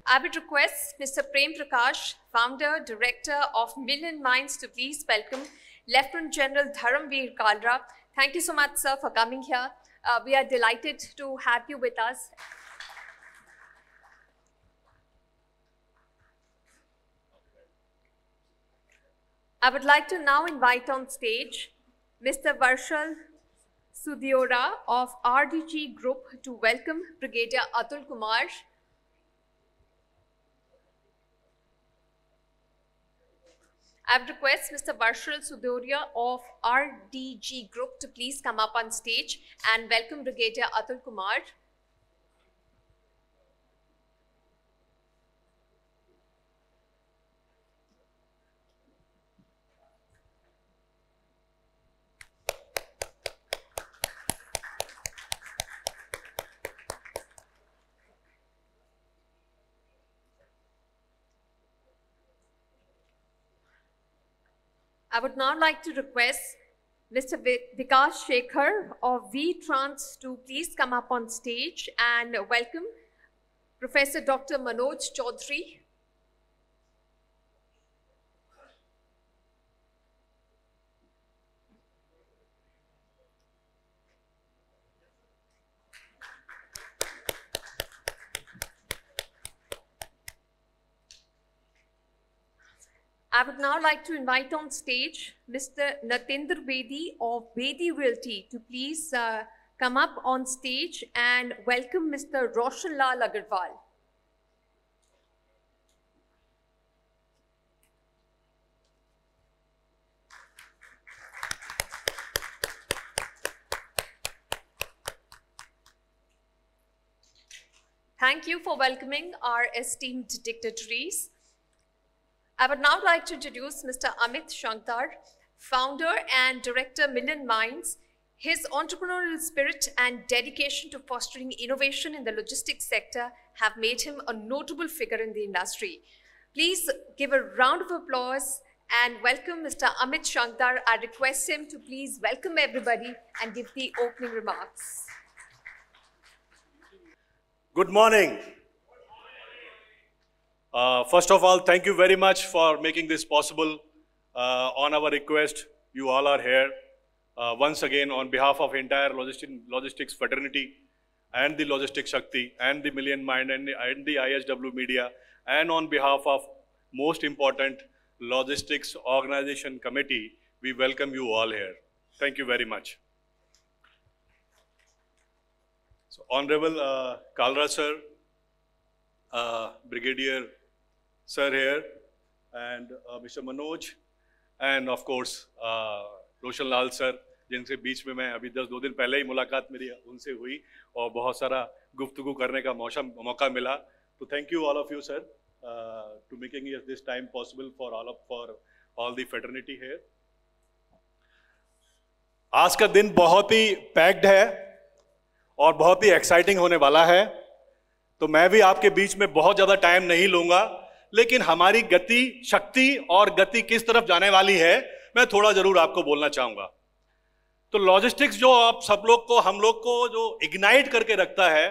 I would request Mr. Prem Prakash, founder, director of Million Minds, to please welcome Lieutenant General Dharamveer Kalra. Thank you so much, sir, for coming here. We are delighted to have you with us. I would like to now invite on stage Mr. Varshal Sudhiora of RDG Group to welcome Brigadier Atul Kumar. I would request Mr. Varshal Sudhiora of RDG Group to please come up on stage and welcome Brigadier Atul Kumar. I would now like to request Mr. Vikas Shekhar of V-Trans to please come up on stage and welcome Professor Dr. Manoj Chaudhary. I would now like to invite on stage Mr. Natendra Bedi of Bedi Realty to please come up on stage and welcome Mr. Roshan Lal Agarwal. Thank you for welcoming our esteemed dignitaries. I would now like to introduce Mr. Amit Shankar, founder and director Million Minds. His entrepreneurial spirit and dedication to fostering innovation in the logistics sector have made him a notable figure in the industry. Please give a round of applause and welcome Mr. Amit Shankar. I request him to please welcome everybody and give the opening remarks. Good morning. First of all, thank you very much for making this possible. On our request, you all are here. Once again, on behalf of entire logistics fraternity and the Logistics Shakti and the Million Mind and the ISW Media, and on behalf of most important Logistics Organization Committee, we welcome you all here. Thank you very much. So, Honorable Kalra sir, Brigadier sir here, and Mr. Manoj, and of course Roshan Lal sir, जिनसे बीच में मैं अभी 10-2 दिन पहले ही मुलाकात मेरी उनसे हुई और बहुत सारा गुफ्तगू करने का मौका मिला. तो thank you all of you sir to making this time possible for all the fraternity here. आज का दिन बहुत ही पैक्ड है और बहुत ही एक्साइटिंग होने वाला है. तो मैं भी आपके बीच में बहुत ज्यादा टाइम नहीं लूंगा, लेकिन हमारी गति, शक्ति और गति किस तरफ जाने वाली है मैं थोड़ा जरूर आपको बोलना चाहूंगा. तो लॉजिस्टिक्स जो आप सब लोग को, हम लोग को जो इग्नाइट करके रखता है,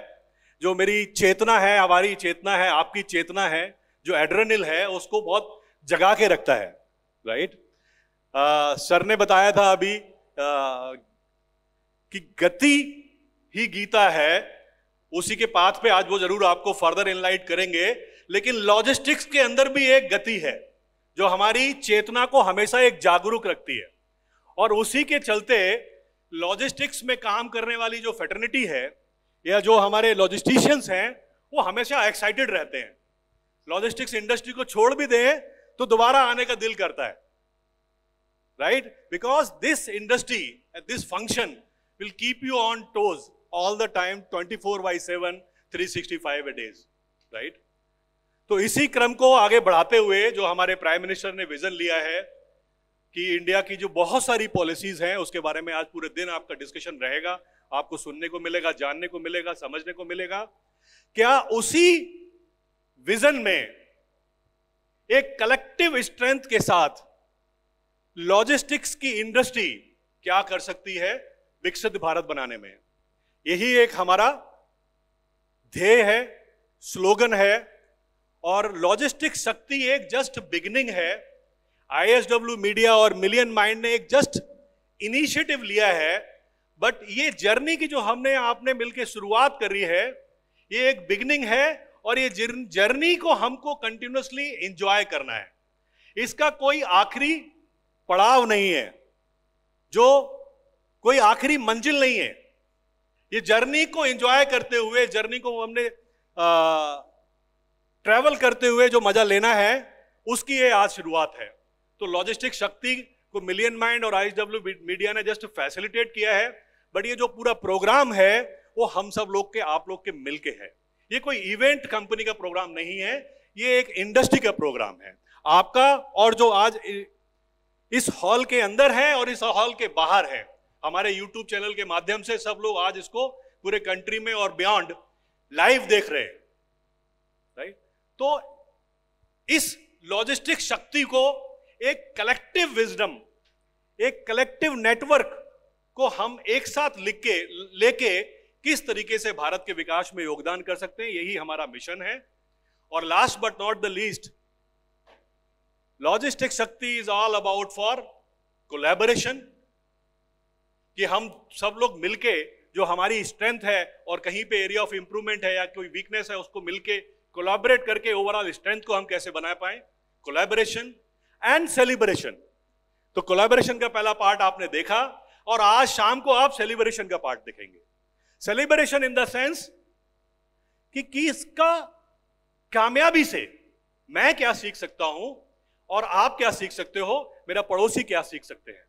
जो मेरी चेतना है, हमारी चेतना है, आपकी चेतना है, जो एड्रेनल है, उसको बहुत जगा के रखता है. राइट. सर ने बताया था अभी कि गति ही गीता है, उसी के पाथ पे आज वो जरूर आपको फर्दर एनलाइट करेंगे. लेकिन लॉजिस्टिक्स के अंदर भी एक गति है जो हमारी चेतना को हमेशा एक जागरूक रखती है, और उसी के चलते लॉजिस्टिक्स में काम करने वाली जो फ्रेटर्निटी है या जो हमारे लॉजिस्टिशियंस हैं वो हमेशा एक्साइटेड रहते हैं. लॉजिस्टिक्स इंडस्ट्री को छोड़ भी दें तो दोबारा आने का दिल करता है. Right. Because this industry, this function will keep you on toes all the time, 24/7, 365 days. Right. तो इसी क्रम को आगे बढ़ाते हुए जो हमारे प्राइम मिनिस्टर ने विजन लिया है कि इंडिया की जो बहुत सारी पॉलिसीज हैं उसके बारे में आज पूरे दिन आपका डिस्कशन रहेगा, आपको सुनने को मिलेगा, जानने को मिलेगा, समझने को मिलेगा. क्या उसी विजन में एक कलेक्टिव स्ट्रेंथ के साथ लॉजिस्टिक्स की इंडस्ट्री क्या कर सकती है विकसित भारत बनाने में, यही एक हमारा ध्येय है, स्लोगन है और लॉजिस्टिक शक्ति एक जस्ट बिगिनिंग है। ISW मीडिया और मिलियन माइंड ने एक जस्ट इनिशिएटिव लिया है, बट ये जर्नी की जो हमने आपने मिलकर शुरुआत करी है, ये एक बिगिनिंग है और ये जर्नी को हमको कंटिन्यूसली एंजॉय करना है। इसका कोई आखिरी पड़ाव नहीं है, जो कोई आखिरी मंजिल नहीं है। ये जर्नी को एंजॉय करते हुए, जर्नी को हमने ट्रैवल करते हुए जो मजा लेना है, उसकी ये आज शुरुआत है। तो लॉजिस्टिक शक्ति को मिलियन माइंड और ISW मीडिया ने जस्ट फैसिलिटेट किया है, बट ये जो पूरा प्रोग्राम है वो हम सब लोग के, आप लोग के मिलके है। ये कोई इवेंट कंपनी का प्रोग्राम नहीं है, ये एक इंडस्ट्री का प्रोग्राम है आपका, और जो आज इस हॉल के अंदर है और इस हॉल के बाहर है, हमारे YouTube चैनल के माध्यम से सब लोग आज इसको पूरे कंट्री में और बियॉन्ड लाइव देख रहे हैं, राइट। तो इस लॉजिस्टिक शक्ति को एक कलेक्टिव विजडम, एक कलेक्टिव नेटवर्क को हम एक साथ लेके किस तरीके से भारत के विकास में योगदान कर सकते हैं, यही हमारा मिशन है। और last but not the least, logistic Shakti is all about for collaboration, कि हम सब लोग मिलके जो हमारी स्ट्रेंथ है और कहीं पे एरिया ऑफ इंप्रूवमेंट है या कोई वीकनेस है, उसको मिलके कोलैबोरेट करके ओवरऑल स्ट्रेंथ को हम कैसे बना पाए। Collaboration and celebration. तो कोलैबोरेशन का पहला पार्ट आपने देखा और आज शाम को आप सेलिब्रेशन का पार्ट देखेंगे। सेलिब्रेशन इन द सेंस कि इसका कामयाबी से मैं क्या सीख सकता हूं और आप क्या सीख सकते हो, मेरा पड़ोसी क्या सीख सकते हैं,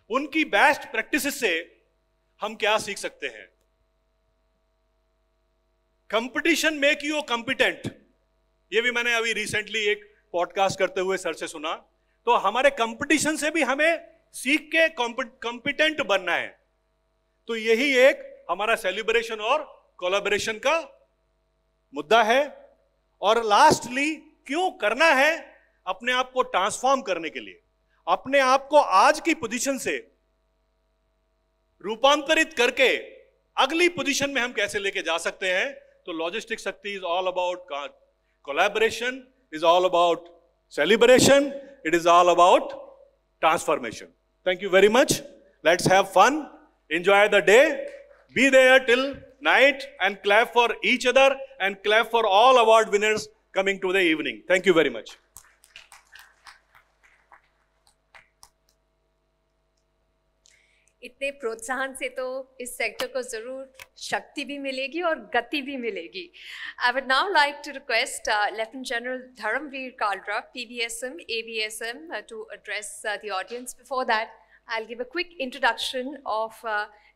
उनकी बेस्ट प्रैक्टिसेस से हम क्या सीख सकते हैं। कंपटीशन मेक यू कॉम्पिटेंट, ये भी मैंने अभी रिसेंटली एक पॉडकास्ट करते हुए सर से सुना। तो हमारे कंपटीशन से भी हमें सीख के कॉम्पिटेंट बनना है। तो यही एक हमारा सेलिब्रेशन और कोलैबोरेशन का मुद्दा है। और लास्टली, क्यों करना है, अपने आप को ट्रांसफॉर्म करने के लिए, अपने आप को आज की पोजीशन से रूपांतरित करके अगली पोजीशन में हम कैसे लेके जा सकते हैं। तो logistic Shakti is all about collaboration, is all about celebration, it is all about transformation. Thank you very much. Let's have fun, enjoy the day, be there till night and clap for each other and clap for all award winners coming to the evening. Thank you very much. इतने प्रोत्साहन से तो इस sector को जरूर शक्ति भी मिलेगी और गति भी मिलेगी। I would now like to request Lieutenant General Dharamveer Kalra, PVSM, AVSM, to address the audience. Before that, I'll give a quick introduction of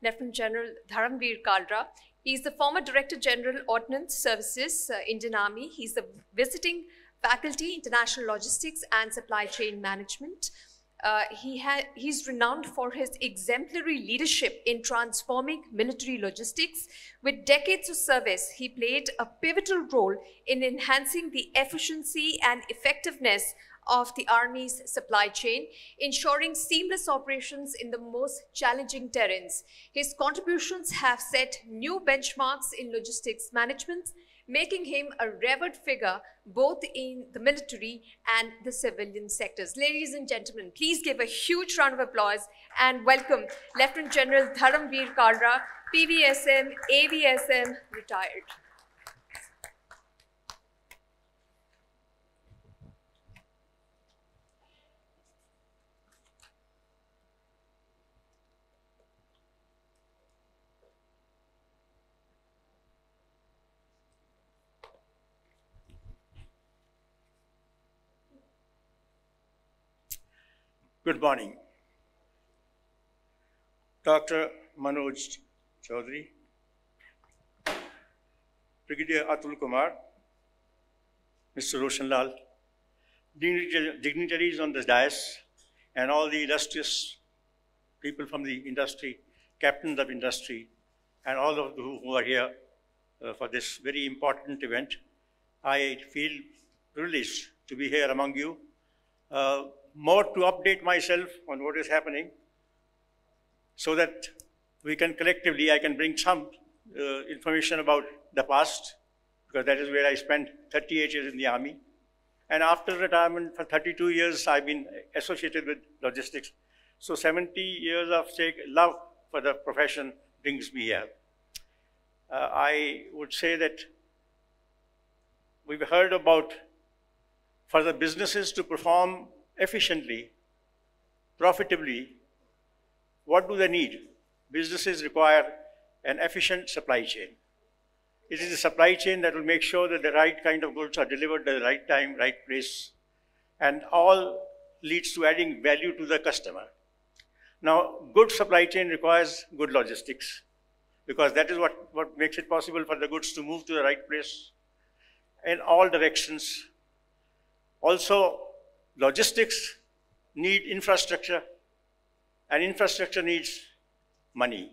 Lieutenant General Dharamveer Kalra. He's the former Director General Ordnance Services, Indian Army. He's the visiting faculty, International Logistics and Supply Chain Management. He's renowned for his exemplary leadership in transforming military logistics. With decades of service, he played a pivotal role in enhancing the efficiency and effectiveness of the Army's supply chain, ensuring seamless operations in the most challenging terrains. His contributions have set new benchmarks in logistics management, making him a revered figure both in the military and the civilian sectors. Ladies and gentlemen, please give a huge round of applause and welcome Lieutenant General Dharamveer Kalra, PVSM, AVSM, retired. Good morning. Dr. Manoj Chaudhary, Brigadier Atul Kumar, Mr. Roshan Lal, dignitaries on the dais, and all the illustrious people from the industry, captains of industry, and all of who are here for this very important event. I feel privileged to be here among you. More to update myself on what is happening so that we can collectively, I can bring some information about the past, because that is where I spent 38 years in the army. And after retirement, for 32 years, I've been associated with logistics. So 70 years of love for the profession brings me here. I would say that we've heard about, for the businesses to perform efficiently, profitably, what do they need? Businesses require an efficient supply chain. It is the supply chain that will make sure that the right kind of goods are delivered at the right time, right place, and all leads to adding value to the customer. Now, good supply chain requires good logistics, because that is what makes it possible for the goods to move to the right place in all directions. Also, logistics need infrastructure, and infrastructure needs money,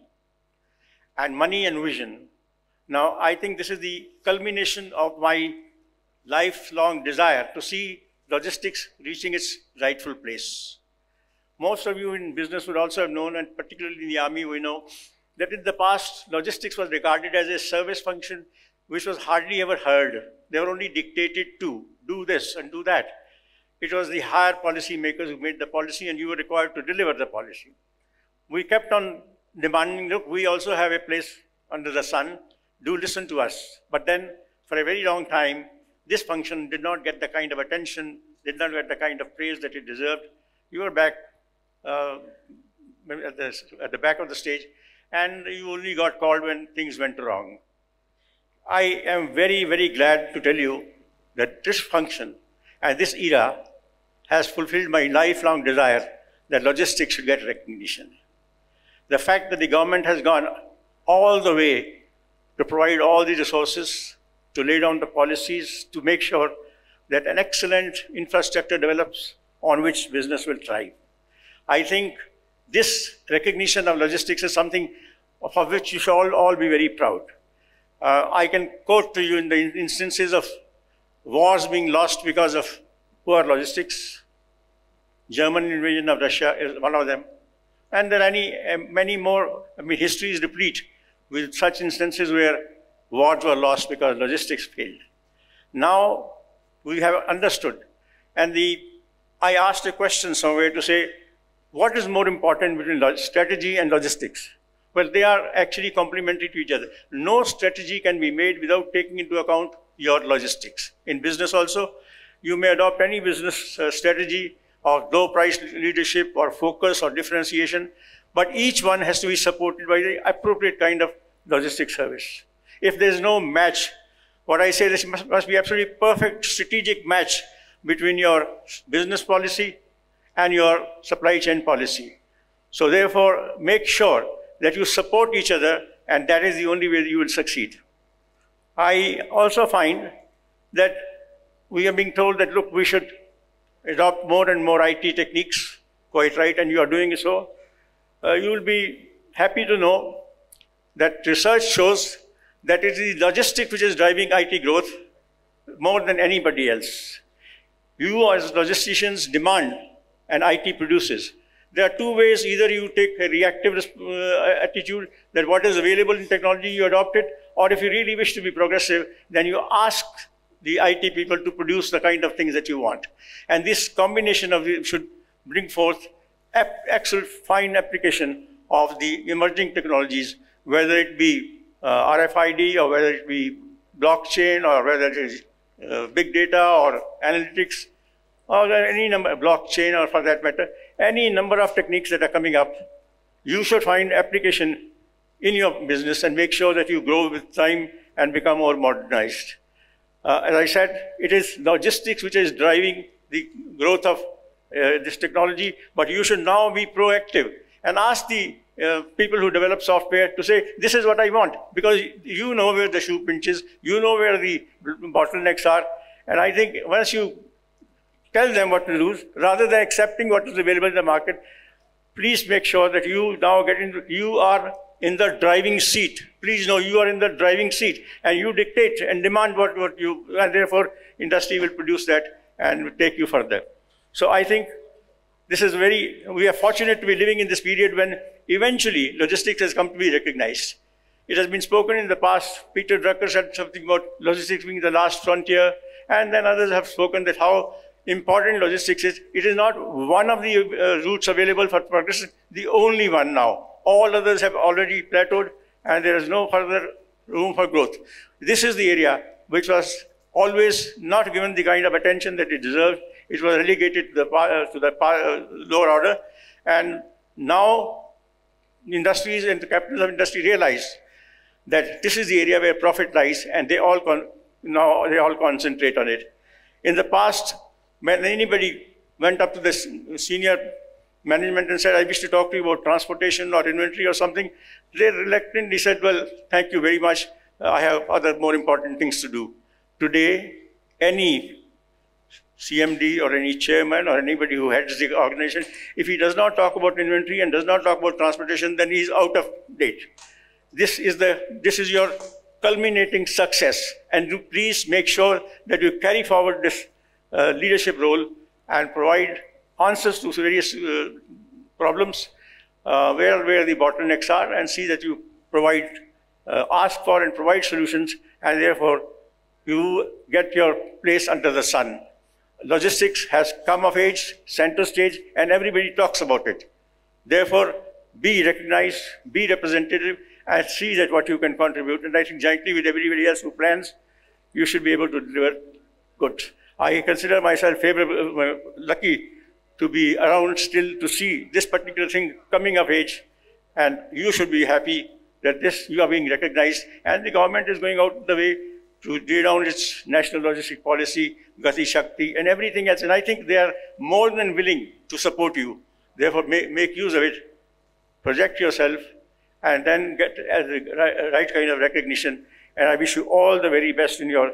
and money and vision. Now, I think this is the culmination of my lifelong desire to see logistics reaching its rightful place. Most of you in business would also have known, and particularly in the army, we know that in the past, logistics was regarded as a service function which was hardly ever heard. They were only dictated to do this and do that. It was the higher policy makers who made the policy, and you were required to deliver the policy. We kept on demanding, look, we also have a place under the sun. Do listen to us. But then, for a very long time, this function did not get the kind of attention, did not get the kind of praise that it deserved. You were back at the back of the stage, and you only got called when things went wrong. I am very, very glad to tell you that this function and this era has fulfilled my lifelong desire that logistics should get recognition. The fact that the government has gone all the way to provide all the resources, to lay down the policies, to make sure that an excellent infrastructure develops on which business will thrive. I think this recognition of logistics is something of which you should all be very proud. I can quote to you in the instances of wars being lost because of poor logistics. German invasion of Russia is one of them. And there are many more. I mean, history is replete with such instances where wars were lost because logistics failed. Now we have understood. And I asked a question somewhere to say, what is more important between strategy and logistics? Well, they are actually complementary to each other. No strategy can be made without taking into account your logistics. In business also, you may adopt any business strategy of low price leadership or focus or differentiation, but each one has to be supported by the appropriate kind of logistics service. If there's no match, what I say, this must be absolutely perfect strategic match between your business policy and your supply chain policy. So therefore, make sure that you support each other, and that is the only way that you will succeed. I also find that we are being told that, look, we should adopt more and more IT techniques, quite right, and you are doing so. You will be happy to know that research shows that it is logistics which is driving IT growth more than anybody else. You as logisticians demand and IT produces. There are two ways: either you take a reactive attitude that what is available in technology you adopt it, or if you really wish to be progressive, then you ask the IT people to produce the kind of things that you want. And this combination of it should bring forth excellent fine application of the emerging technologies, whether it be RFID or whether it be blockchain or whether it is big data or analytics or any number, blockchain or for that matter, any number of techniques that are coming up. You should find application in your business and make sure that you grow with time and become more modernized. As I said, it is logistics which is driving the growth of this technology, but you should now be proactive and ask the people who develop software to say, this is what I want, because you know where the shoe pinches, you know where the bottlenecks are, and I think once you tell them what to do, rather than accepting what is available in the market, please make sure that you now you are in the driving seat. Please know you are in the driving seat, and you dictate and demand what you, and therefore industry will produce that and take you further. So I think this is we are fortunate to be living in this period when eventually logistics has come to be recognized. It has been spoken in the past. Peter Drucker said something about logistics being the last frontier, and then others have spoken that how important logistics is. It is not one of the routes available for progress, the only one now. All others have already plateaued, and there is no further room for growth. This is the area which was always not given the kind of attention that it deserved. It was relegated to the lower order, and now industries and the captains of industry realize that this is the area where profit lies, and they all concentrate on it. In the past, when anybody went up to the senior management and said, I wish to talk to you about transportation or inventory or something, they reluctantly said, well, thank you very much. I have other more important things to do. Today, any CMD or any chairman or anybody who heads the organization, if he does not talk about inventory and does not talk about transportation, then he is out of date. This is your culminating success, and please make sure that you carry forward this leadership role and provide answers to various problems where the bottlenecks are, and see that you provide, ask for and provide solutions, and therefore you get your place under the sun. Logistics has come of age, center stage, and everybody talks about it. Therefore, be recognized, be representative, and see that what you can contribute. And I think jointly with everybody else who plans, you should be able to deliver good. I consider myself lucky to be around still to see this particular thing coming of age, and you should be happy that you are being recognized, and the government is going out the way to lay down its national logistic policy, Gati Shakti, and everything else. And I think they are more than willing to support you. Therefore, make use of it, project yourself, and then get the right kind of recognition. And I wish you all the very best in your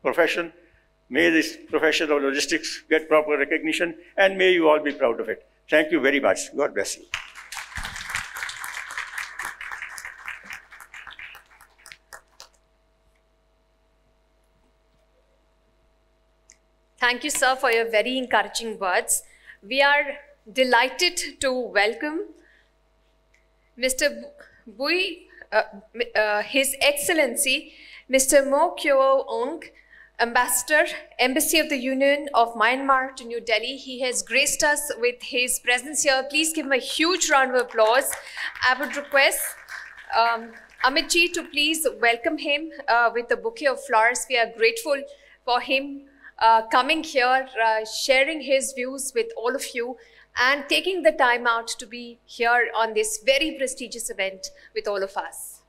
profession. May this profession of logistics get proper recognition, and may you all be proud of it. Thank you very much. God bless you. Thank you, sir, for your very encouraging words. We are delighted to welcome Mr. His Excellency, Mr. Mo Kyo Aung, Ambassador, Embassy of the Union of Myanmar to New Delhi. He has graced us with his presence here. Please give him a huge round of applause. I would request Amit ji to please welcome him with a bouquet of flowers. We are grateful for him coming here, sharing his views with all of you, and taking the time out to be here on this very prestigious event with all of us.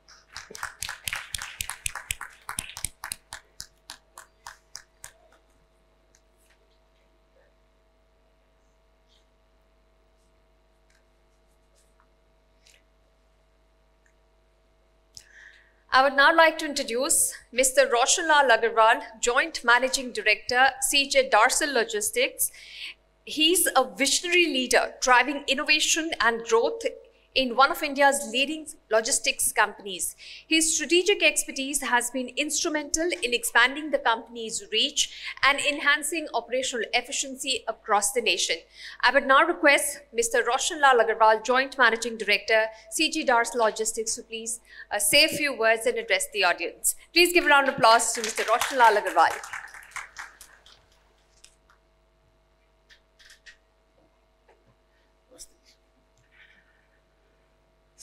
I would now like to introduce Mr. Roshan Lal Agarwal, Joint Managing Director, CJ Darsal Logistics. He's a visionary leader driving innovation and growth in one of India's leading logistics companies. His strategic expertise has been instrumental in expanding the company's reach and enhancing operational efficiency across the nation. I would now request Mr. Roshan Lal Agarwal, Joint Managing Director, CG Darsal Logistics, to please say a few words and address the audience. Please give a round of applause to Mr. Roshan Lal Agarwal.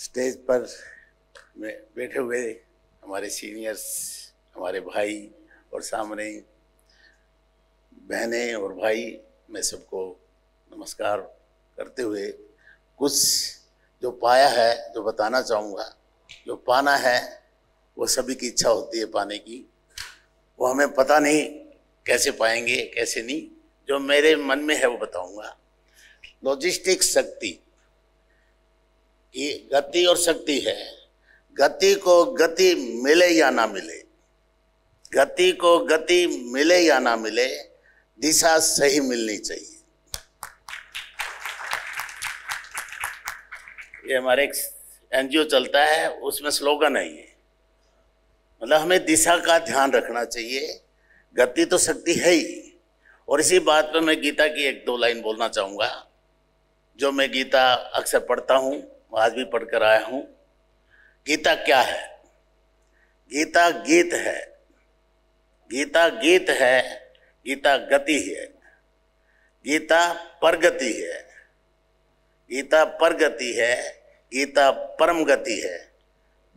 Stage पर में बैठे हुए हमारे seniors, हमारे भाई और सामने बहनें और भाई, मैं सबको नमस्कार करते हुए कुछ जो पाया है जो बताना चाहूँगा। जो पाना है वो सभी की इच्छा होती है पाने की, वो हमें पता नहीं कैसे पाएंगे कैसे नहीं। जो मेरे मन में है वो बताऊँगा। लॉजिस्टिक्स शक्ति की गति और शक्ति है। गति को गति मिले या ना मिले, गति को गति मिले या ना मिले, दिशा सही मिलनी चाहिए। ये हमारे एक एनजीओ चलता है, उसमें स्लोगन है ये, मतलब हमें दिशा का ध्यान रखना चाहिए। गति तो शक्ति है ही। और इसी बात पे मैं गीता की एक दो लाइन बोलना चाहूँगा। जो मैं गीता अक्सर पढ़ता हूँ, आज भी पढ़कर आया हूँ गीता क्या है? गीता गीत है, गीता गीत है, गीता गति है, गीता परगति है, गीता परगति है, गीता परम गति है।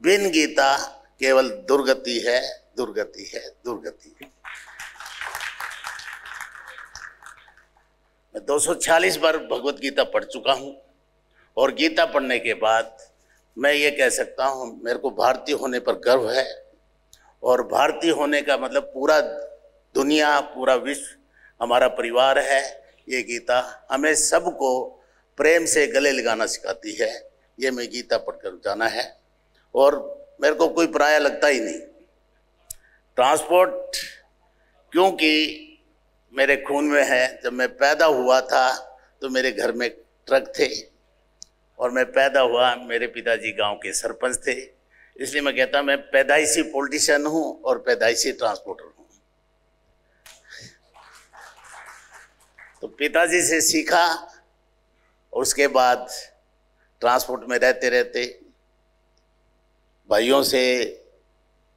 बिन गीता केवल दुर्गति है, दुर्गति है, दुर्गति है। मैं 246 बार भगवत गीता पढ़ चुका हूं और गीता पढ़ने के बाद मैं ये कह सकता हूं मेरे को भारतीय होने पर गर्व है। और भारतीय होने का मतलब पूरा दुनिया, पूरा विश्व हमारा परिवार है। ये गीता हमें सबको प्रेम से गले लगाना सिखाती है। ये मैं गीता पढ़कर जाना है और मेरे को कोई पराया लगता ही नहीं। ट्रांसपोर्ट क्योंकि मेरे खून में है। जब मैं पैदा हुआ था तो मेरे घर में ट्रक थे और मैं पैदा हुआ, मेरे पिताजी गांव के सरपंच थे। इसलिए मैं कहता मैं पैदाइशी पॉलिटिशियन हूं और पैदाइशी ट्रांसपोर्टर हूं। तो पिताजी से सीखा, उसके बाद ट्रांसपोर्ट में रहते रहते भाइयों से,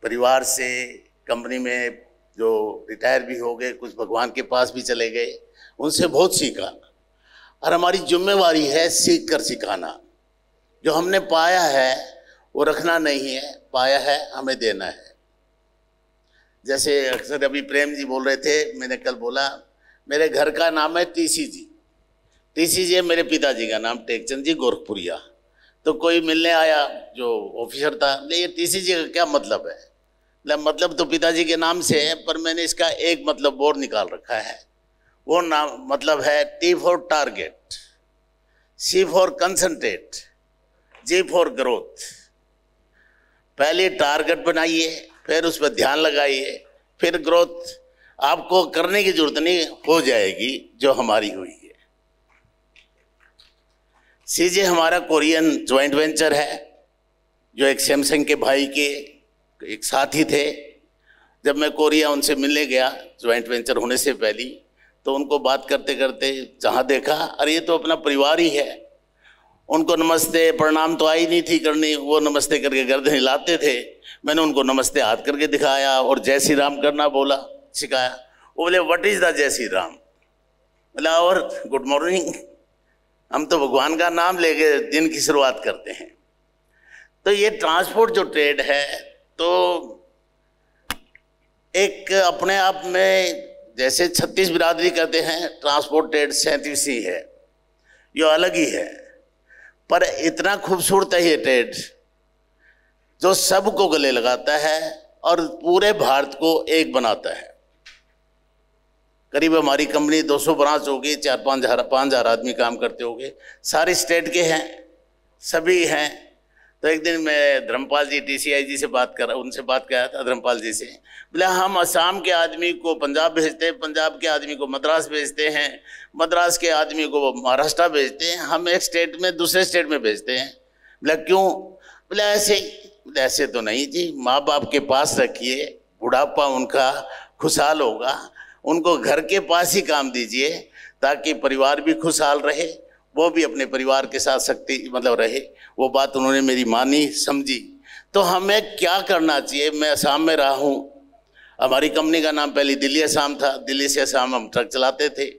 परिवार से, कंपनी में जो रिटायर भी हो गए, कुछ भगवान के पास भी चले गए, उनसे बहुत सीखा। और हमारी जिम्मेवारी है सीख कर सिखाना। जो हमने पाया है वो रखना नहीं है, पाया है हमें देना है। जैसे अक्सर अभी प्रेम जी बोल रहे थे, मैंने कल बोला मेरे घर का नाम है टीसी जी। टीसी जी है मेरे पिताजी का नाम, टेकचंद जी गोरखपुरिया। तो कोई मिलने आया जो ऑफिसर था, ये टीसी जी का क्या मतलब है? मतलब तो पिताजी के नाम से है, पर मैंने इसका एक मतलब और निकाल रखा है। वो नाम मतलब है T for target, C for concentrate, G for growth. पहले टारगेट बनाइए, फिर उस पर ध्यान लगाइए, फिर ग्रोथ आपको करने की जरूरत नहीं, हो जाएगी जो हमारी हुई है। सीजे हमारा कोरियन ज्वाइंट वेंचर है, जो एक सैमसंग के भाई के एक साथी थे। जब मैं कोरिया उनसे मिलने गया ज्वाइंट वेंचर होने से पहले, तो उनको बात करते करते जहाँ देखा, अरे ये तो अपना परिवार ही है। उनको नमस्ते प्रणाम तो आई नहीं थी करनी, वो नमस्ते करके गर्दन हिलाते थे। मैंने उनको नमस्ते हाथ करके दिखाया और जय श्री राम करना बोला, सिखाया। वो बोले व्हाट इज द जय श्री राम? बोला और गुड मॉर्निंग। हम तो भगवान का नाम लेके दिन की शुरुआत करते हैं। तो ये ट्रांसपोर्ट जो ट्रेड है, तो एक अपने आप में जैसे 36 बिरादरी कहते हैं, ट्रांसपोर्ट ट्रेड 37 है, ये अलग ही है। पर इतना खूबसूरत है ये ट्रेड, जो सबको गले लगाता है और पूरे भारत को एक बनाता है। करीब हमारी कंपनी 200 ब्रांच होगी, 4-5 आदमी काम करते होंगे, सारे स्टेट के हैं, सभी हैं। तो एक दिन मैं धर्मपाल जी टीसीआई जी से उनसे बात किया था, धर्मपाल जी से। बोले हम असम के आदमी को पंजाब भेजते हैं, पंजाब के आदमी को मद्रास भेजते हैं, मद्रास के आदमी को महाराष्ट्र भेजते हैं, हम एक स्टेट में दूसरे स्टेट में भेजते हैं। बोले क्यों? बोले ऐसे ही। बोले ऐसे तो नहीं जी, माँ बाप के पास रखिए, बुढ़ापा उनका खुशहाल होगा, उनको घर के पास ही काम दीजिए ताकि परिवार भी खुशहाल रहे, वो भी अपने परिवार के साथ रहे। वो बात उन्होंने मेरी मानी, समझी। तो हमें क्या करना चाहिए? मैं असम में रहा हूँ, हमारी कंपनी का नाम पहले दिल्ली असम था, दिल्ली से असम हम ट्रक चलाते थे।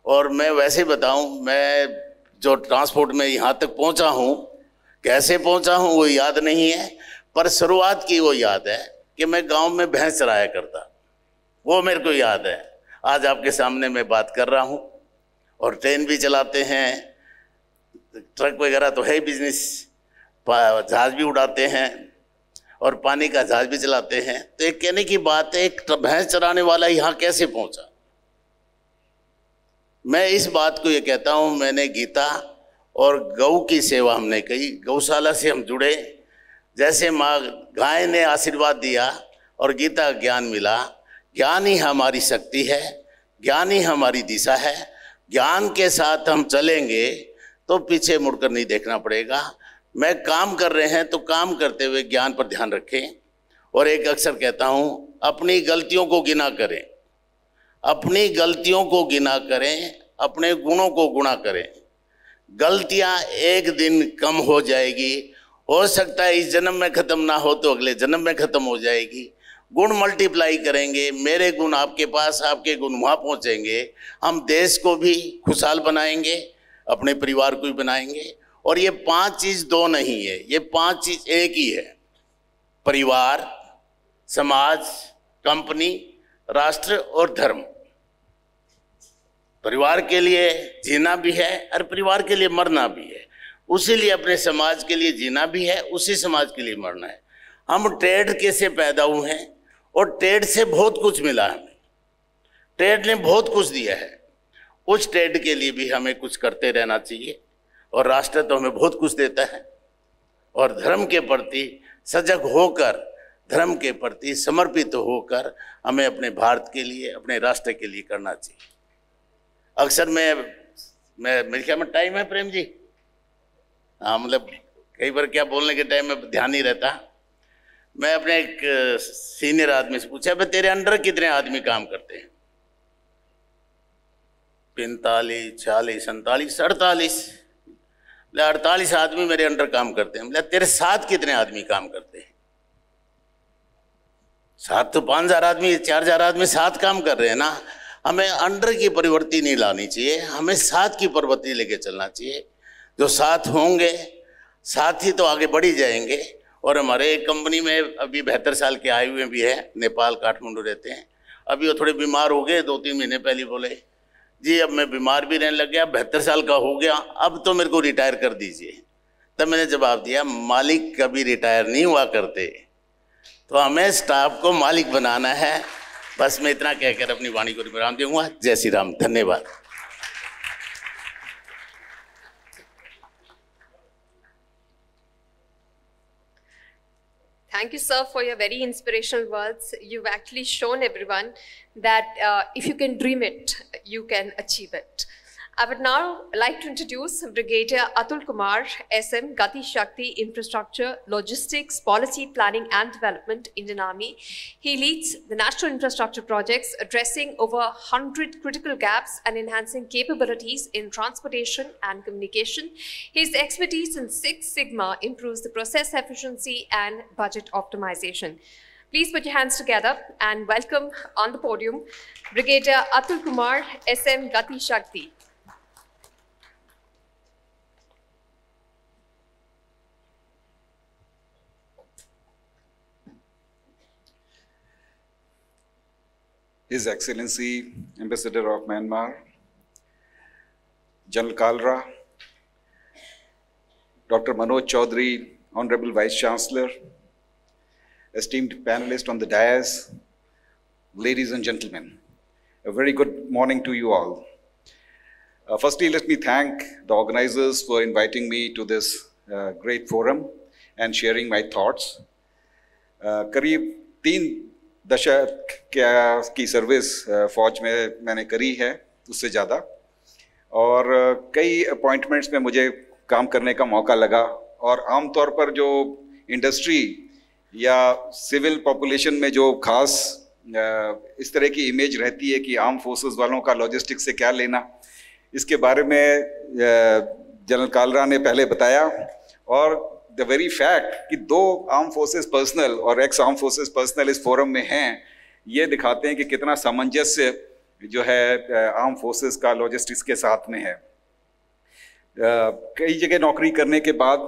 और मैं वैसे बताऊँ, मैं जो ट्रांसपोर्ट में यहाँ तक पहुँचा हूँ, कैसे पहुँचा हूँ वो याद नहीं है, पर शुरुआत की वो याद है कि मैं गाँव में भैंस चराया करता, वो मेरे को याद है। आज आपके सामने मैं बात कर रहा हूँ। और ट्रेन भी चलाते हैं, ट्रक वगैरह तो है ही बिजनेस, जहाज भी उड़ाते हैं और पानी का जहाज भी चलाते हैं। तो एक कहने की बात है, एक भैंस चराने वाला यहाँ कैसे पहुंचा? मैं इस बात को ये कहता हूँ, मैंने गीता और गौ की सेवा हमने कही, गौशाला से हम जुड़े। जैसे माँ गाय ने आशीर्वाद दिया और गीता ज्ञान मिला, ज्ञान ही हमारी शक्ति है, ज्ञान ही हमारी दिशा है। ज्ञान के साथ हम चलेंगे तो पीछे मुड़कर नहीं देखना पड़ेगा। मैं काम कर रहे हैं तो काम करते हुए ज्ञान पर ध्यान रखें। और एक अक्सर कहता हूँ, अपनी गलतियों को गिना करें, अपनी गलतियों को गिना करें, अपने गुणों को गुणा करें। गलतियाँ एक दिन कम हो जाएगी हो सकता है इस जन्म में खत्म ना हो तो अगले जन्म में खत्म हो जाएगी। गुण मल्टीप्लाई करेंगे, मेरे गुण आपके पास, आपके गुण वहाँ पहुँचेंगे। हम देश को भी खुशहाल बनाएंगे, अपने परिवार को भी बनाएंगे। और ये 5 चीज़ 2 नहीं है, ये 5 चीज़ एक ही है। परिवार, समाज, कंपनी, राष्ट्र और धर्म। परिवार के लिए जीना भी है और परिवार के लिए मरना भी है। उसी लिए अपने समाज के लिए जीना भी है, उसी समाज के लिए मरना है। हम ट्रेड के से पैदा हुए हैं और ट्रेड से बहुत कुछ मिला हमें। ट्रेड ने बहुत कुछ दिया है, उस ट्रेड के लिए भी हमें कुछ करते रहना चाहिए। और राष्ट्र तो हमें बहुत कुछ देता है। और धर्म के प्रति सजग होकर, धर्म के प्रति समर्पित होकर हमें अपने भारत के लिए, अपने राष्ट्र के लिए करना चाहिए। अक्सर मैं मेरे ख्याल में टाइम है प्रेम जी? हाँ, मतलब कई बार क्या बोलने के टाइम में ध्यान नहीं रहता। मैं अपने एक सीनियर आदमी से पूछा, भाई तेरे अंडर कितने आदमी काम करते हैं? 45, 46, 47, 48। 48 आदमी मेरे अंडर काम करते हैं। मतलब तेरे साथ कितने आदमी काम करते हैं? साथ तो 5000 आदमी, 4000 आदमी साथ काम कर रहे हैं ना। हमें अंडर की प्रवृत्ति नहीं लानी चाहिए, हमें साथ की प्रवृत्ति लेके चलना चाहिए। जो साथ होंगे, साथ ही तो आगे बढ़ी जाएंगे। और हमारे एक कंपनी में अभी 72 साल के आए हुए भी हैं, नेपाल काठमांडू रहते हैं। अभी वो थोड़े बीमार हो गए, 2-3 महीने पहले बोले जी अब मैं बीमार भी रहने लग गया, 72 साल का हो गया, अब तो मेरे को रिटायर कर दीजिए। तब मैंने जवाब दिया, मालिक कभी रिटायर नहीं हुआ करते, तो हमें स्टाफ को मालिक बनाना है। बस मैं इतना कहकर अपनी वाणी को विराम दूंगा। जय श्री राम, धन्यवाद। Thank you, sir, for your very inspirational words. You've actually shown everyone that if you can dream it, you can achieve it. I would now like to introduce Brigadier Atul Kumar, SM, Gati Shakti, Infrastructure, Logistics, Policy Planning and Development, Indian Army. He leads the national infrastructure projects addressing over 100 critical gaps and enhancing capabilities in transportation and communication. His expertise in Six Sigma improves the process efficiency and budget optimization. Please put your hands together and welcome on the podium Brigadier Atul Kumar, SM, Gati Shakti. His Excellency Ambassador of Myanmar, General Kalra, Dr. Manoj Chaudhary, Honorable Vice Chancellor, esteemed panelists on the dais, ladies and gentlemen, a very good morning to you all. Firstly, let me thank the organizers for inviting me to this great forum and sharing my thoughts. करीब 3 दशक की service फौज में मैंने करी है, उससे ज़्यादा, और कई अपॉइंटमेंट्स में मुझे काम करने का मौका लगा। और आमतौर पर जो इंडस्ट्री या सिविल पॉपुलेशन में जो खास इस तरह की इमेज रहती है कि आर्म फोर्सेस वालों का लॉजिस्टिक्स से क्या लेना, इसके बारे में जनरल कालरा ने पहले बताया। और द वेरी फैक्ट कि 2 आर्म फोर्सेस पर्सनल और एक्स आर्म फोर्सेस पर्सनल इस फोरम में हैं, ये दिखाते हैं कि कितना सामंजस्य जो है आर्म फोर्सेस का लॉजिस्टिक्स के साथ में है। कई जगह नौकरी करने के बाद